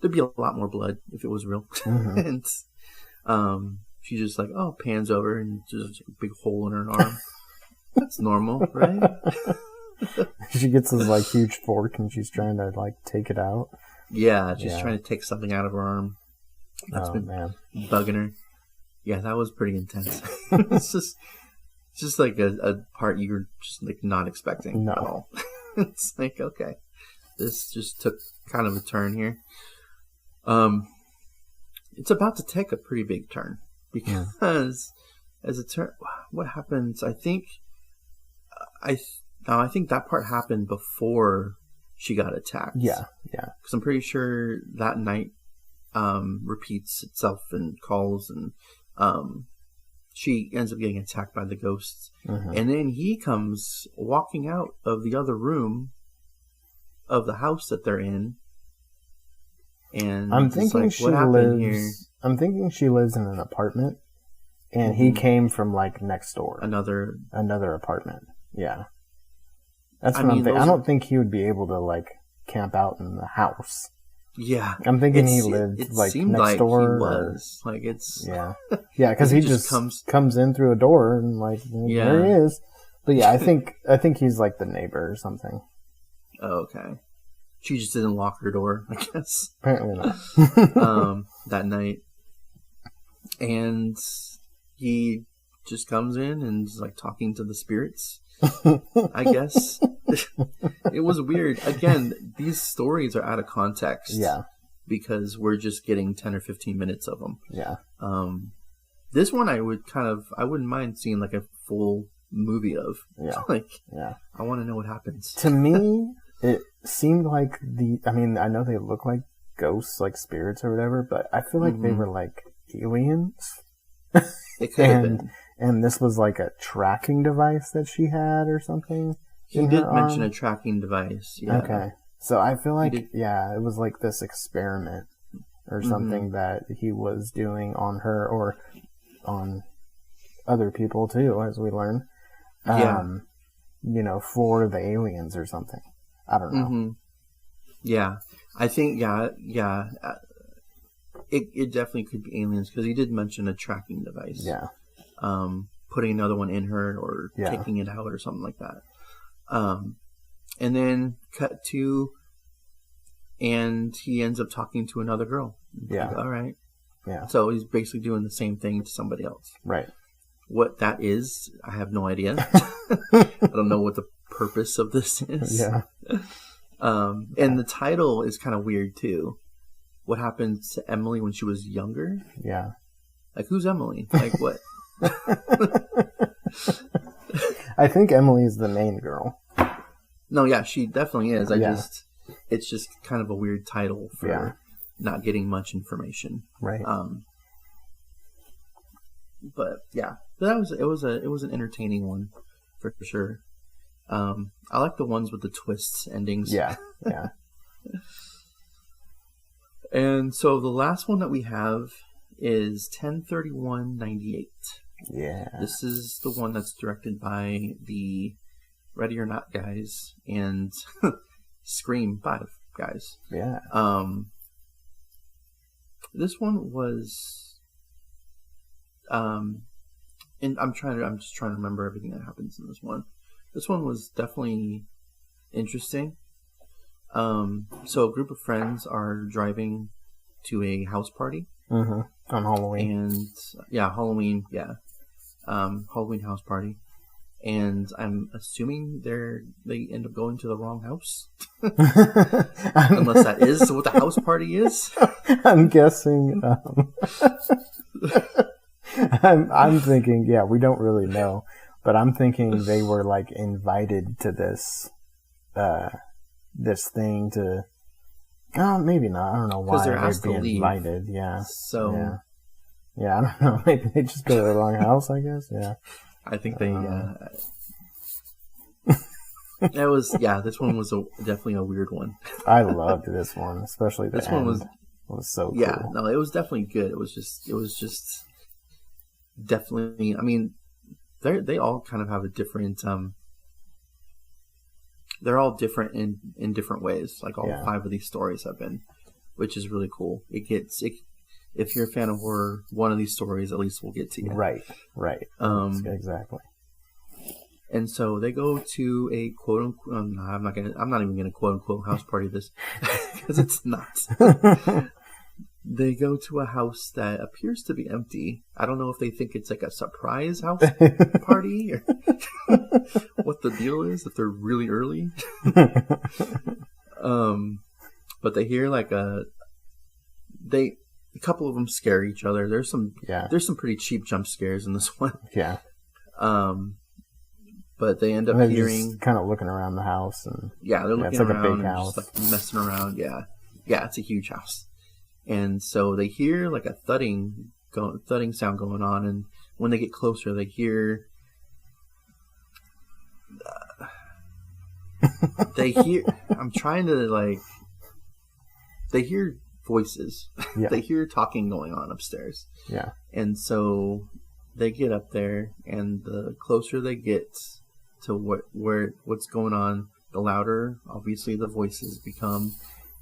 Speaker 3: a lot more blood if it was real. And she just like pans over and just a big hole in her arm. That's normal, right?
Speaker 1: She gets this like huge fork and she's trying to like take it out.
Speaker 3: Yeah, she's trying to take something out of her arm. That's been bugging her. Yeah, that was pretty intense. It's just like a part you were just like not expecting at all. It's like, okay, this just took kind of a turn here. It's about to take a pretty big turn because as it turns, what happens? I think that part happened before she got attacked. Yeah. Because I'm pretty sure that night repeats itself and calls, and she ends up getting attacked by the ghosts. And then he comes walking out of the other room of the house that they're in. And
Speaker 1: I'm thinking she lives in an apartment, and he came from like next door. Another apartment. Yeah. That's what I'm thinking. I don't think he would be able to like camp out in the house.
Speaker 3: Yeah.
Speaker 1: I'm thinking he lived like next door. He was.
Speaker 3: Like it's
Speaker 1: because he just comes in through a door and like there he is. But yeah, I think he's like the neighbor or something.
Speaker 3: Oh, okay. She just didn't lock her door, I guess.
Speaker 1: Apparently not.
Speaker 3: That night. And he just comes in and is like talking to the spirits, I guess. It was weird. Again, these stories are out of context. Yeah. Because we're just getting 10 or 15 minutes of them. Yeah. This one I wouldn't mind seeing like a full movie of. Yeah. I want to know what happens.
Speaker 1: To me, it seemed like I know they look like ghosts, like spirits or whatever, but I feel like they were like aliens.
Speaker 3: It could have been.
Speaker 1: And this was like a tracking device that she had or something.
Speaker 3: He did mention a tracking device. Yeah.
Speaker 1: Okay. So I feel like, it was like this experiment or something that he was doing on her or on other people too, as we learn. For the aliens or something. I don't know.
Speaker 3: Yeah. I think, it definitely could be aliens because he did mention a tracking device. Yeah. Putting another one in her or taking it out or something like that. And then cut to, and he ends up talking to another girl. Yeah. Like, all right. Yeah. So he's basically doing the same thing to somebody else. Right. What that is, I have no idea. I don't know what the purpose of this is. Yeah. And the title is kind of weird too. What happened to Emily when she was younger? Yeah. Like, who's Emily? Like, what?
Speaker 1: I think Emily's the main girl.
Speaker 3: No, yeah, she definitely is. It's just kind of a weird title for not getting much information. Right. But yeah, it was an entertaining one for sure. I like the ones with the twists endings. Yeah. Yeah. And so the last one that we have is 10/31/98. Yeah. This is the one that's directed by the Ready or Not guys and Scream 5 guys. Yeah. This one was and I'm just trying to remember everything that happens in this one. This one was definitely interesting. So a group of friends are driving to a house party.
Speaker 1: On Halloween.
Speaker 3: And Halloween, Halloween house party. And I'm assuming they end up going to the wrong house. Unless that is what the house party is.
Speaker 1: I'm guessing. I'm thinking, we don't really know. But I'm thinking they were like invited to this thing to... maybe not. I don't know why they'd be invited. Yeah. So... Yeah, I don't know. Maybe they just go to the wrong house, I guess. Yeah.
Speaker 3: I think they... this one was definitely a weird one.
Speaker 1: I loved this one, especially the end. One was so cool.
Speaker 3: Yeah, no, it was definitely good. It was just definitely... I mean, they all kind of have a different... they're all different in different ways. Like all
Speaker 1: Yeah.
Speaker 3: 5 of these stories have been, which is really cool. If you're a fan of horror, one of these stories at least will get to you.
Speaker 1: Right. Exactly.
Speaker 3: And so they go to a quote unquote. I'm not even gonna quote unquote house party this because it's not. They go to a house that appears to be empty. I don't know if they think it's like a surprise house party or what the deal is, if they're really early. But they hear like a couple of them scare each other. There's some pretty cheap jump scares in this one.
Speaker 1: Yeah.
Speaker 3: But they end up
Speaker 1: they're
Speaker 3: hearing
Speaker 1: just kind of looking around the house and
Speaker 3: they're looking
Speaker 1: it's like
Speaker 3: around
Speaker 1: a big
Speaker 3: and
Speaker 1: house.
Speaker 3: just like messing around. Yeah, it's a huge house. And so they hear like a thudding sound going on, and when they get closer, they hear I'm trying to like. They hear voices.
Speaker 1: Yeah.
Speaker 3: They hear talking going on upstairs.
Speaker 1: Yeah.
Speaker 3: And so they get up there, and the closer they get to what's going on, the louder, obviously, the voices become.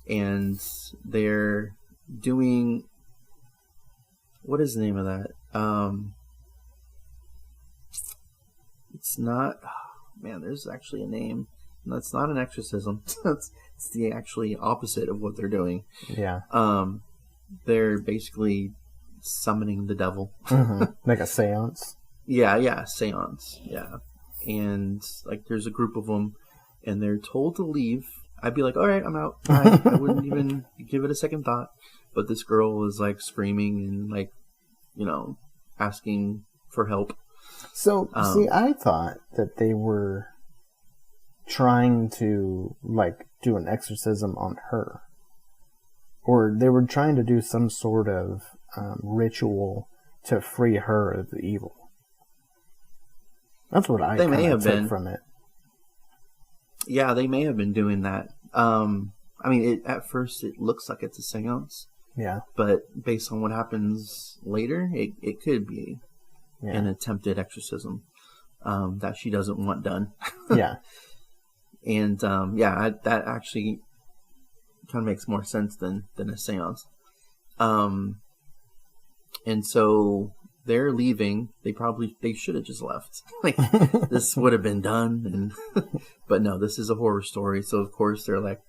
Speaker 3: And they're doing, what is the name of that? It's not. Oh, man, there's actually a name. That's not an exorcism. It's the actually opposite of what they're doing.
Speaker 1: Yeah.
Speaker 3: They're basically summoning the devil.
Speaker 1: Mm-hmm. Like a seance.
Speaker 3: Yeah, seance. Yeah, and like there's a group of them, and they're told to leave. I'd be like, all right, I'm out. I wouldn't even give it a second thought. But this girl is like screaming and like, asking for help.
Speaker 1: So, see, I thought that they were trying to like do an exorcism on her, or they were trying to do some sort of ritual to free her of the evil. That's what I took from it.
Speaker 3: Yeah, they may have been doing that. I mean, at first it looks like it's a seance.
Speaker 1: Yeah.
Speaker 3: But based on what happens later, it could be an attempted exorcism that she doesn't want done.
Speaker 1: Yeah.
Speaker 3: And that actually kind of makes more sense than a seance. And so they're leaving. They should have just left. Like this would have been done. But no, this is a horror story. So of course they're like,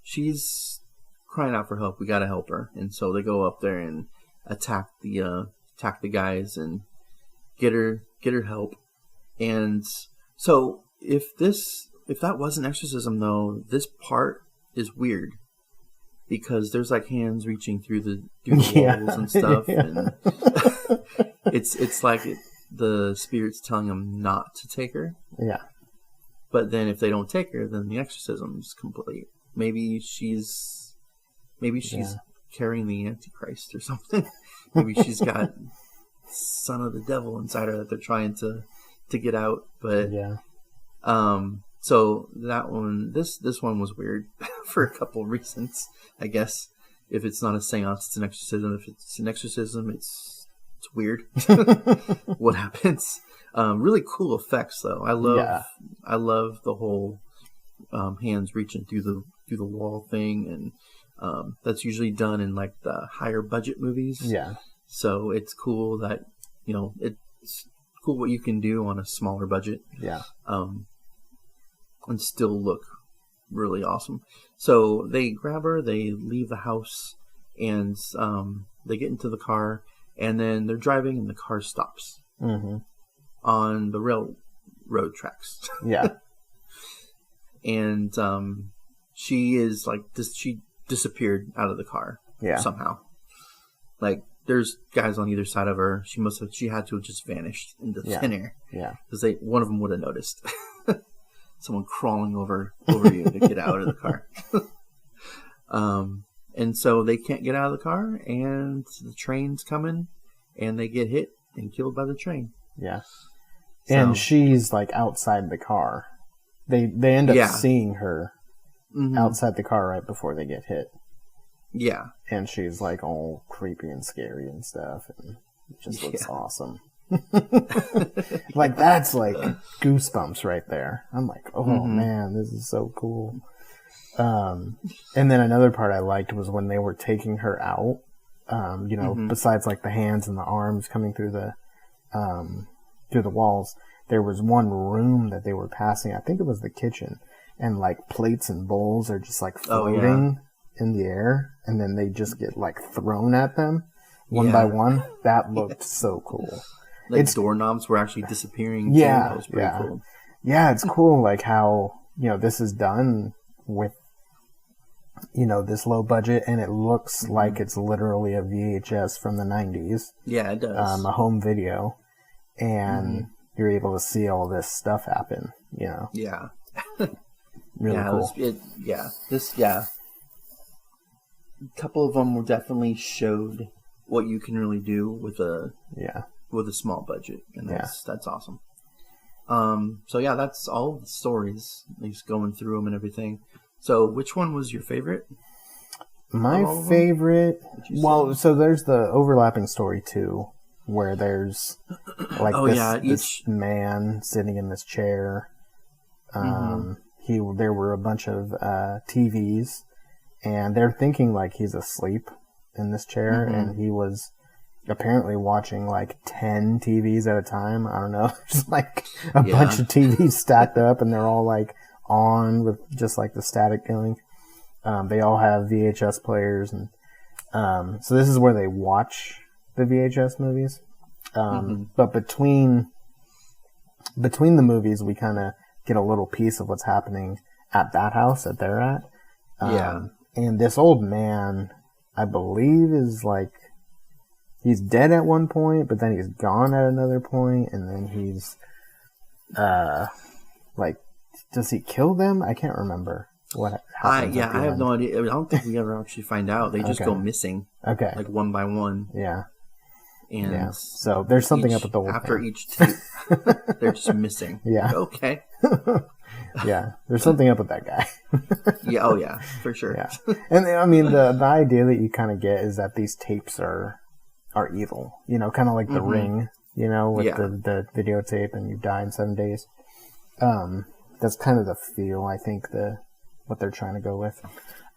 Speaker 3: she's crying out for help. We got to help her. And so they go up there and attack the guys and get her help. And so if that was an exorcism though, this part is weird because there's like hands reaching through the walls and stuff, and it's like the spirit's telling them not to take her.
Speaker 1: Yeah.
Speaker 3: But then if they don't take her, then the exorcism's complete. Maybe she's carrying the Antichrist or something. Maybe she's got son of the devil inside her that they're trying to get out. But so that one, this one was weird for a couple of reasons, I guess. If it's not a seance, it's an exorcism. If it's an exorcism, it's weird. What happens? Really cool effects though. I love the whole hands reaching through the wall thing, and that's usually done in like the higher budget movies.
Speaker 1: Yeah.
Speaker 3: So it's cool that it's cool what you can do on a smaller budget.
Speaker 1: Yeah.
Speaker 3: And still look really awesome. So they grab her, they leave the house, and they get into the car, and then they're driving, and the car stops on the railroad tracks.
Speaker 1: Yeah.
Speaker 3: And she is like she disappeared out of the car somehow. Like there's guys on either side of her. She had to have just vanished into thin air.
Speaker 1: Yeah.
Speaker 3: Because one of them would have noticed. Someone crawling over you to get out of the car. And so they can't get out of the car, and the train's coming, and they get hit and killed by the train.
Speaker 1: Yeah. And she's like outside the car. They end up seeing her outside the car right before they get hit.
Speaker 3: Yeah.
Speaker 1: And she's like all creepy and scary and stuff, and it just looks awesome. Like, that's like goosebumps right there. I'm like, oh man, this is so cool. And then another part I liked was when they were taking her out. Besides like the hands and the arms coming through the walls, there was one room that they were passing. I think it was the kitchen, and like plates and bowls are just like floating in the air, and then they just get like thrown at them one by one. That looked so cool.
Speaker 3: Like doorknobs were actually disappearing.
Speaker 1: Yeah,
Speaker 3: too. That was pretty cool.
Speaker 1: Yeah, it's cool. Like how this is done with this low budget, and it looks like it's literally a VHS from the 90s.
Speaker 3: Yeah, it does.
Speaker 1: A home video, and you're able to see all this stuff happen.
Speaker 3: Yeah.
Speaker 1: Really cool.
Speaker 3: A couple of them were definitely showed what you can really do with a small budget, and that's awesome. So yeah, that's all the stories. Just going through them and everything. So which one was your favorite?
Speaker 1: My favorite. Well, so there's the overlapping story too, where there's like this man sitting in this chair. There were a bunch of TVs, and they're thinking like he's asleep in this chair, and he was apparently watching like 10 TVs at a time. I don't know, just like a bunch of TVs stacked up, and they're all like on with just like the static going. They all have VHS players, and so this is where they watch the VHS movies. But between the movies, we kind of get a little piece of what's happening at that house that they're at. And this old man, I believe, is like, he's dead at one point, but then he's gone at another point, and then he's like, does he kill them? I can't remember what happens.
Speaker 3: I have no idea. I don't think we ever actually find out. They just go missing. Okay. Like one by one.
Speaker 1: Yeah.
Speaker 3: And
Speaker 1: so there's something up with the old
Speaker 3: after
Speaker 1: man.
Speaker 3: Each tape, they're just missing.
Speaker 1: Yeah.
Speaker 3: Okay.
Speaker 1: Yeah. There's something up with that guy.
Speaker 3: Yeah. Oh yeah, for sure.
Speaker 1: Yeah. And I mean, the idea that you kind of get is that these tapes are evil. Kind of like The Ring. With the videotape, and you die in 7 days. That's kind of the feel, I think, what they're trying to go with.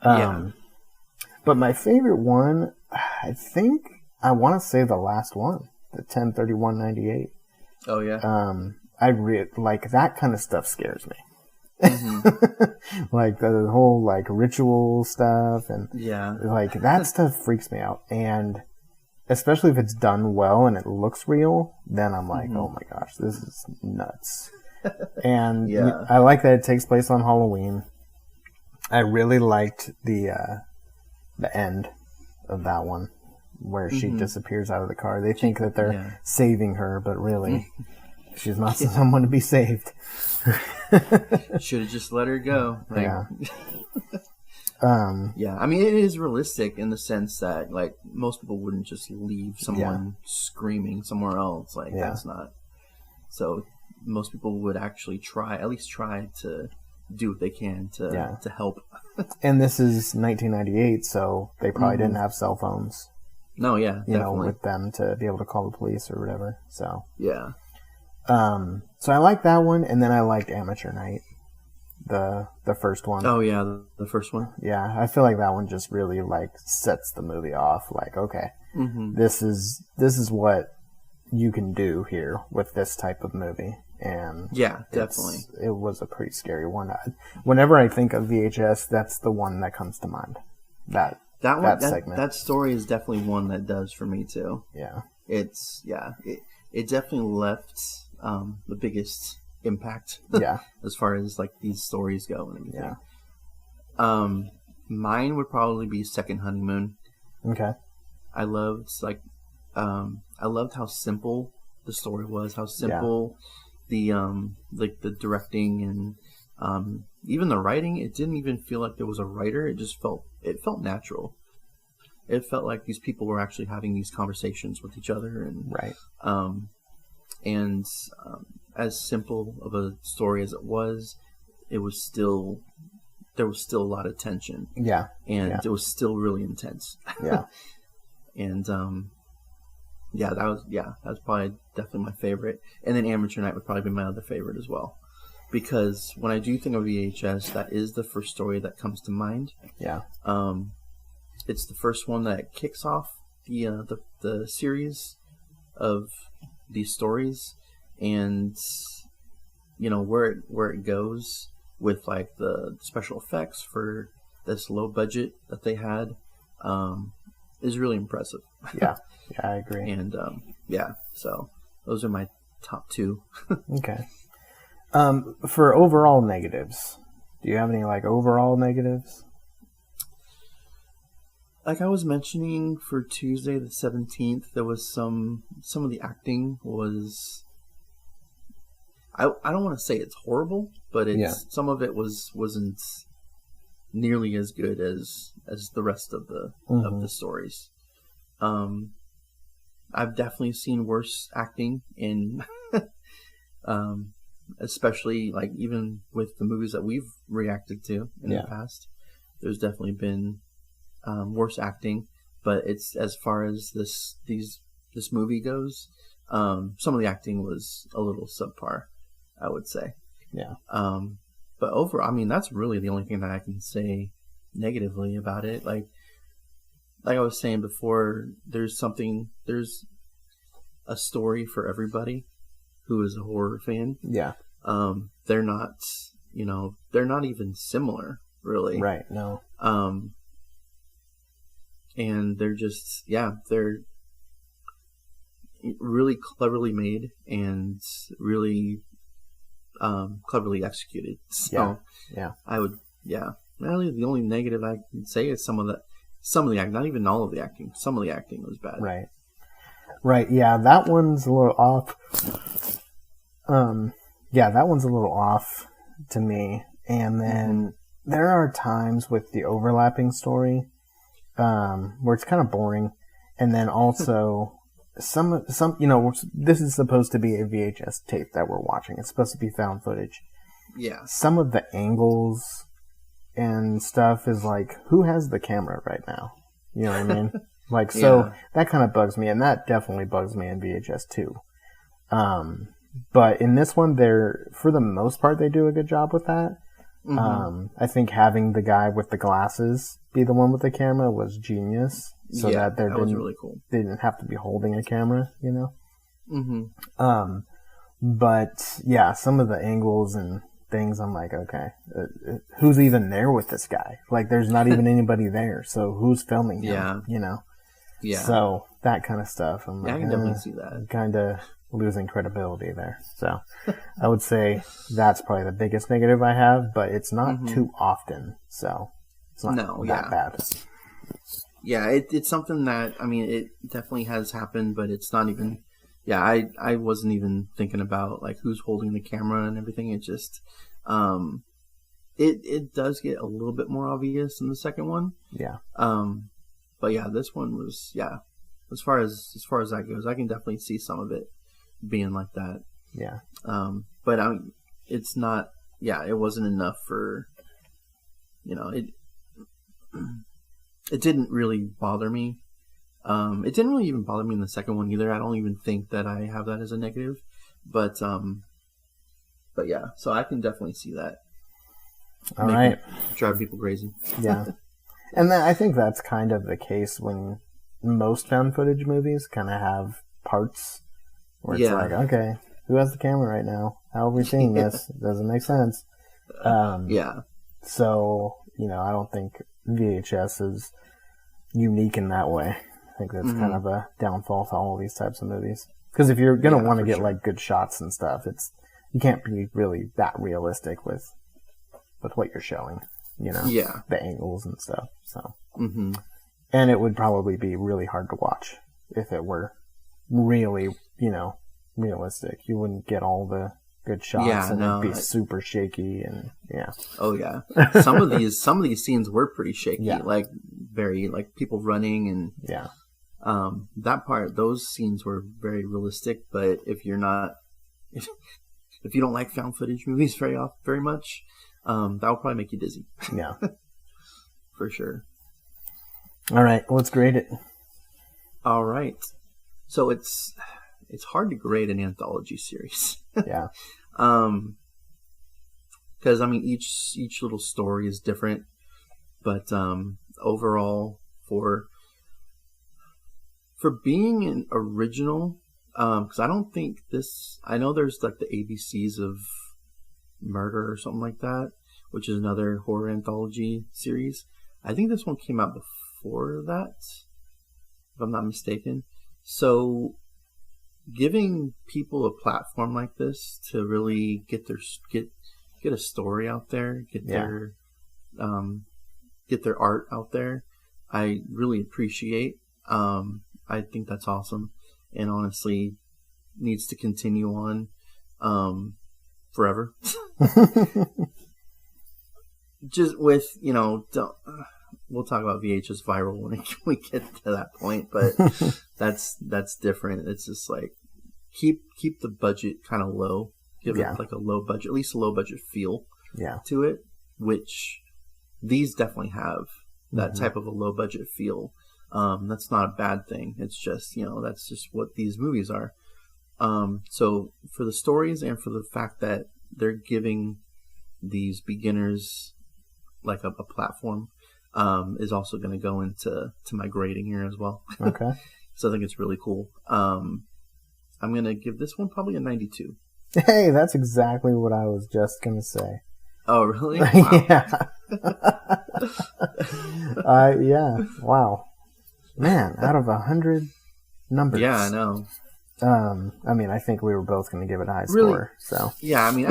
Speaker 1: But my favorite one, I think, I want to say the last one, the 10/31/98.
Speaker 3: Oh yeah.
Speaker 1: I like that kind of stuff scares me. Like the whole like ritual stuff, and like that stuff freaks me out. And especially if it's done well and it looks real, then I'm like, oh my gosh, this is nuts. And I like that it takes place on Halloween. I really liked the end of that one, where she disappears out of the car. They think that they're saving her, but really, she's not someone to be saved.
Speaker 3: Should have just let her go. Like,
Speaker 1: yeah.
Speaker 3: I mean, it is realistic in the sense that, like, most people wouldn't just leave someone screaming somewhere else. Like, that's not. So most people would actually at least try to do what they can to help.
Speaker 1: And this is 1998, so they probably didn't have cell phones.
Speaker 3: No, definitely.
Speaker 1: With them to be able to call the police or whatever. So so I like that one, and then I liked Amateur Night, the first one.
Speaker 3: Oh yeah, the first one.
Speaker 1: Yeah, I feel like that one just really like sets the movie off. Like, okay, this is what you can do here with this type of movie. And
Speaker 3: definitely,
Speaker 1: it was a pretty scary one. Whenever I think of VHS, that's the one that comes to mind. That segment. That story is definitely one that does for me too. Yeah,
Speaker 3: it definitely left the biggest impact. As far as like these stories go and everything. Mine would probably be Second Honeymoon. Okay. I loved how simple the story was. How simple. The like the directing and even the writing, it didn't even feel like there was a writer. It felt natural. It felt like these people were actually having these conversations with each other, and as simple of a story as it was there was still a lot of tension. It was still really intense. And Yeah, that's probably definitely my favorite. And then Amateur Night would probably be my other favorite as well. Because when I do think of VHS, that is the first story that comes to mind.
Speaker 1: Yeah.
Speaker 3: It's the first one that kicks off the series of these stories, and where it goes with like the special effects for this low budget that they had is really impressive.
Speaker 1: Yeah, I agree.
Speaker 3: And so those are my top two.
Speaker 1: Okay. For overall negatives, do you have any like overall negatives?
Speaker 3: Like I was mentioning for Tuesday the 17th, there was some of the acting was I don't want to say it's horrible, but some of it wasn't nearly as good as the rest of the stories. I've definitely seen worse acting in especially like even with the movies that we've reacted to in the past. There's definitely been worse acting, but it's as far as this movie goes, some of the acting was a little subpar, I would say.
Speaker 1: Yeah.
Speaker 3: But overall, I mean, that's really the only thing that I can say negatively about it. Like I was saying before, there's a story for everybody who is a horror fan.
Speaker 1: Yeah.
Speaker 3: They're not even similar, really.
Speaker 1: Right. No.
Speaker 3: And they're just, they're really cleverly made and really cleverly executed. So really the only negative I can say is some of the acting, not even all of the acting. Some of the acting was bad.
Speaker 1: Right. Yeah, that one's a little off. That one's a little off to me. And then there are times with the overlapping story where it's kind of boring, and then also some this is supposed to be a VHS tape that we're watching. It's supposed to be found footage.
Speaker 3: Yeah.
Speaker 1: Some of the angles and stuff is like, who has the camera right now? You know what I mean? Like, so that kind of bugs me, and that definitely bugs me in VHS too. But in this one, for the most part, they do a good job with that. I think having the guy with the glasses be the one with the camera was genius. So that was really cool. They didn't have to be holding a camera, you know? But yeah, some of the angles and things, I'm like, okay, who's even there with this guy? Like, there's not even anybody there. So who's filming him, you know? Yeah. So that kind of stuff. I'm like,
Speaker 3: I can definitely see that.
Speaker 1: Kind of losing credibility there. So I would say that's probably the biggest negative I have, but it's not too often. So it's not that bad.
Speaker 3: Yeah, it's something that, I mean, it definitely has happened, but it's not even, I wasn't even thinking about like who's holding the camera and everything. It just, it does get a little bit more obvious in the second one. Yeah. But yeah, this one was, as far as that goes, I can definitely see some of it being like that. Yeah. But it's not, it wasn't enough for, it didn't really bother me. It didn't really even bother me in the second one either. I don't even think that I have that as a negative, but yeah, so I can definitely see that.
Speaker 1: All right.
Speaker 3: Drive people crazy.
Speaker 1: Yeah. And I think that's kind of the case when most found footage movies kind of have parts where it's like, okay, who has the camera right now? How are we seeing this? It doesn't make sense. So, I don't think VHS is unique in that way. I think that's kind of a downfall to all of these types of movies. Because if you're going to want to get like good shots and stuff, you can't be really that realistic with what you're showing, the angles and stuff. So, and it would probably be really hard to watch if it were really, realistic. You wouldn't get all the good shots, and it'd be super shaky, and
Speaker 3: Oh yeah, some of these scenes were pretty shaky, like very like people running and those scenes were very realistic. But if you're not, if you don't like found footage movies very much, that will probably make you dizzy. Yeah, for sure.
Speaker 1: All right, let's grade it.
Speaker 3: All right. So it's hard to grade an anthology series.
Speaker 1: Yeah.
Speaker 3: Because I mean each little story is different, but overall for being an original, because I don't think this. I know there's like the ABCs of Murder or something like that, which is another horror anthology series. I think this one came out before that, if I'm not mistaken. So giving people a platform like this to really get a story out there, get their art out there, I really appreciate. I think that's awesome, and honestly needs to continue on forever. Just with, we'll talk about VHS viral when we get to that point, but that's different. It's just like keep the budget kind of low, give it like a low budget, at least a low budget feel to it, which these definitely have that type of a low budget feel. That's not a bad thing. It's just, that's just what these movies are. So for the stories and for the fact that they're giving these beginners like a platform, is also going to go into my grading here as well.
Speaker 1: Okay.
Speaker 3: So I think it's really cool. I'm going to give this one probably a 92.
Speaker 1: Hey, that's exactly what I was just going to say.
Speaker 3: Oh, really? Wow.
Speaker 1: Yeah. Yeah. Wow. Man, out of 100 numbers.
Speaker 3: Yeah, I know.
Speaker 1: I mean, I think we were both going to give it a high
Speaker 3: Really?
Speaker 1: score. So
Speaker 3: yeah, I mean,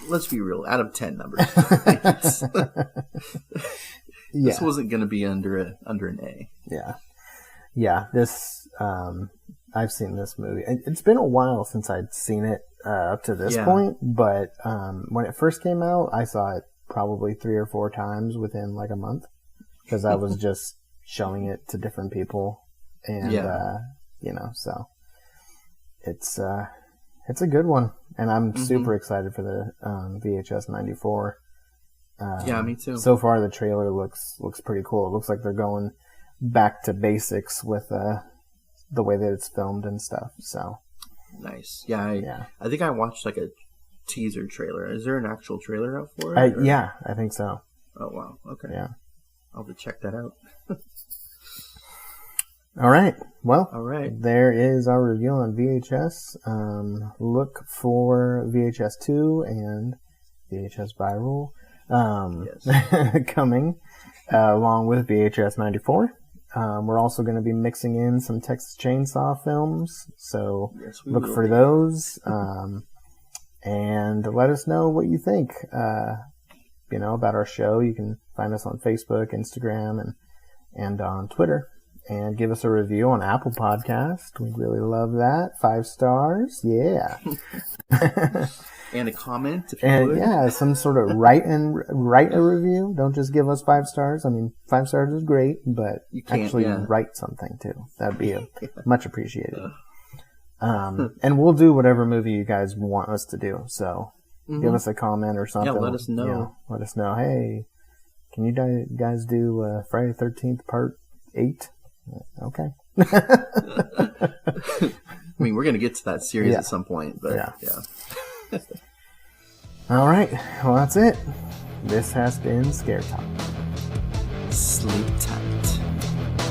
Speaker 3: let's be real. Out of 10 numbers, this wasn't going to be under an A.
Speaker 1: Yeah. Yeah. This, I've seen this movie. It's been a while since I'd seen it up to this point, but when it first came out, I saw it probably 3 or 4 times within like a month because I was just showing it to different people, and so it's a good one, and I'm super excited for the VHS 94.
Speaker 3: Yeah, me too.
Speaker 1: So far, the trailer looks pretty cool. It looks like they're going back to basics with the way that it's filmed and stuff. So
Speaker 3: nice. Yeah, I think I watched like a teaser trailer. Is there an actual trailer out for it?
Speaker 1: Yeah, I think so.
Speaker 3: Oh wow. Okay.
Speaker 1: Yeah.
Speaker 3: I'll have to check that out.
Speaker 1: All right. Well, there is our review on VHS. Look for VHS 2 and VHS Viral coming along with VHS 94. We're also going to be mixing in some Texas Chainsaw films, so look for those. And let us know what you think, about our show. You can find us on Facebook, Instagram, and on Twitter. And give us a review on Apple Podcast. We'd really love that. 5 stars. Yeah.
Speaker 3: And a comment if you would.
Speaker 1: Yeah, some sort of write a review. Don't just give us 5 stars. I mean, 5 stars is great, but actually write something too. That'd be much appreciated. And we'll do whatever movie you guys want us to do. So give us a comment or something.
Speaker 3: Yeah, let us know.
Speaker 1: Let us know. Hey, can you guys do Friday the 13th Part 8? Okay.
Speaker 3: I mean, we're going to get to that series at some point, but yeah.
Speaker 1: All right. Well, that's it. This has been Scare Talk.
Speaker 3: Sleep tight.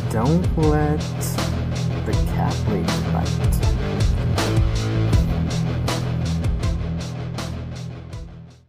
Speaker 1: Don't let the cat lady bite.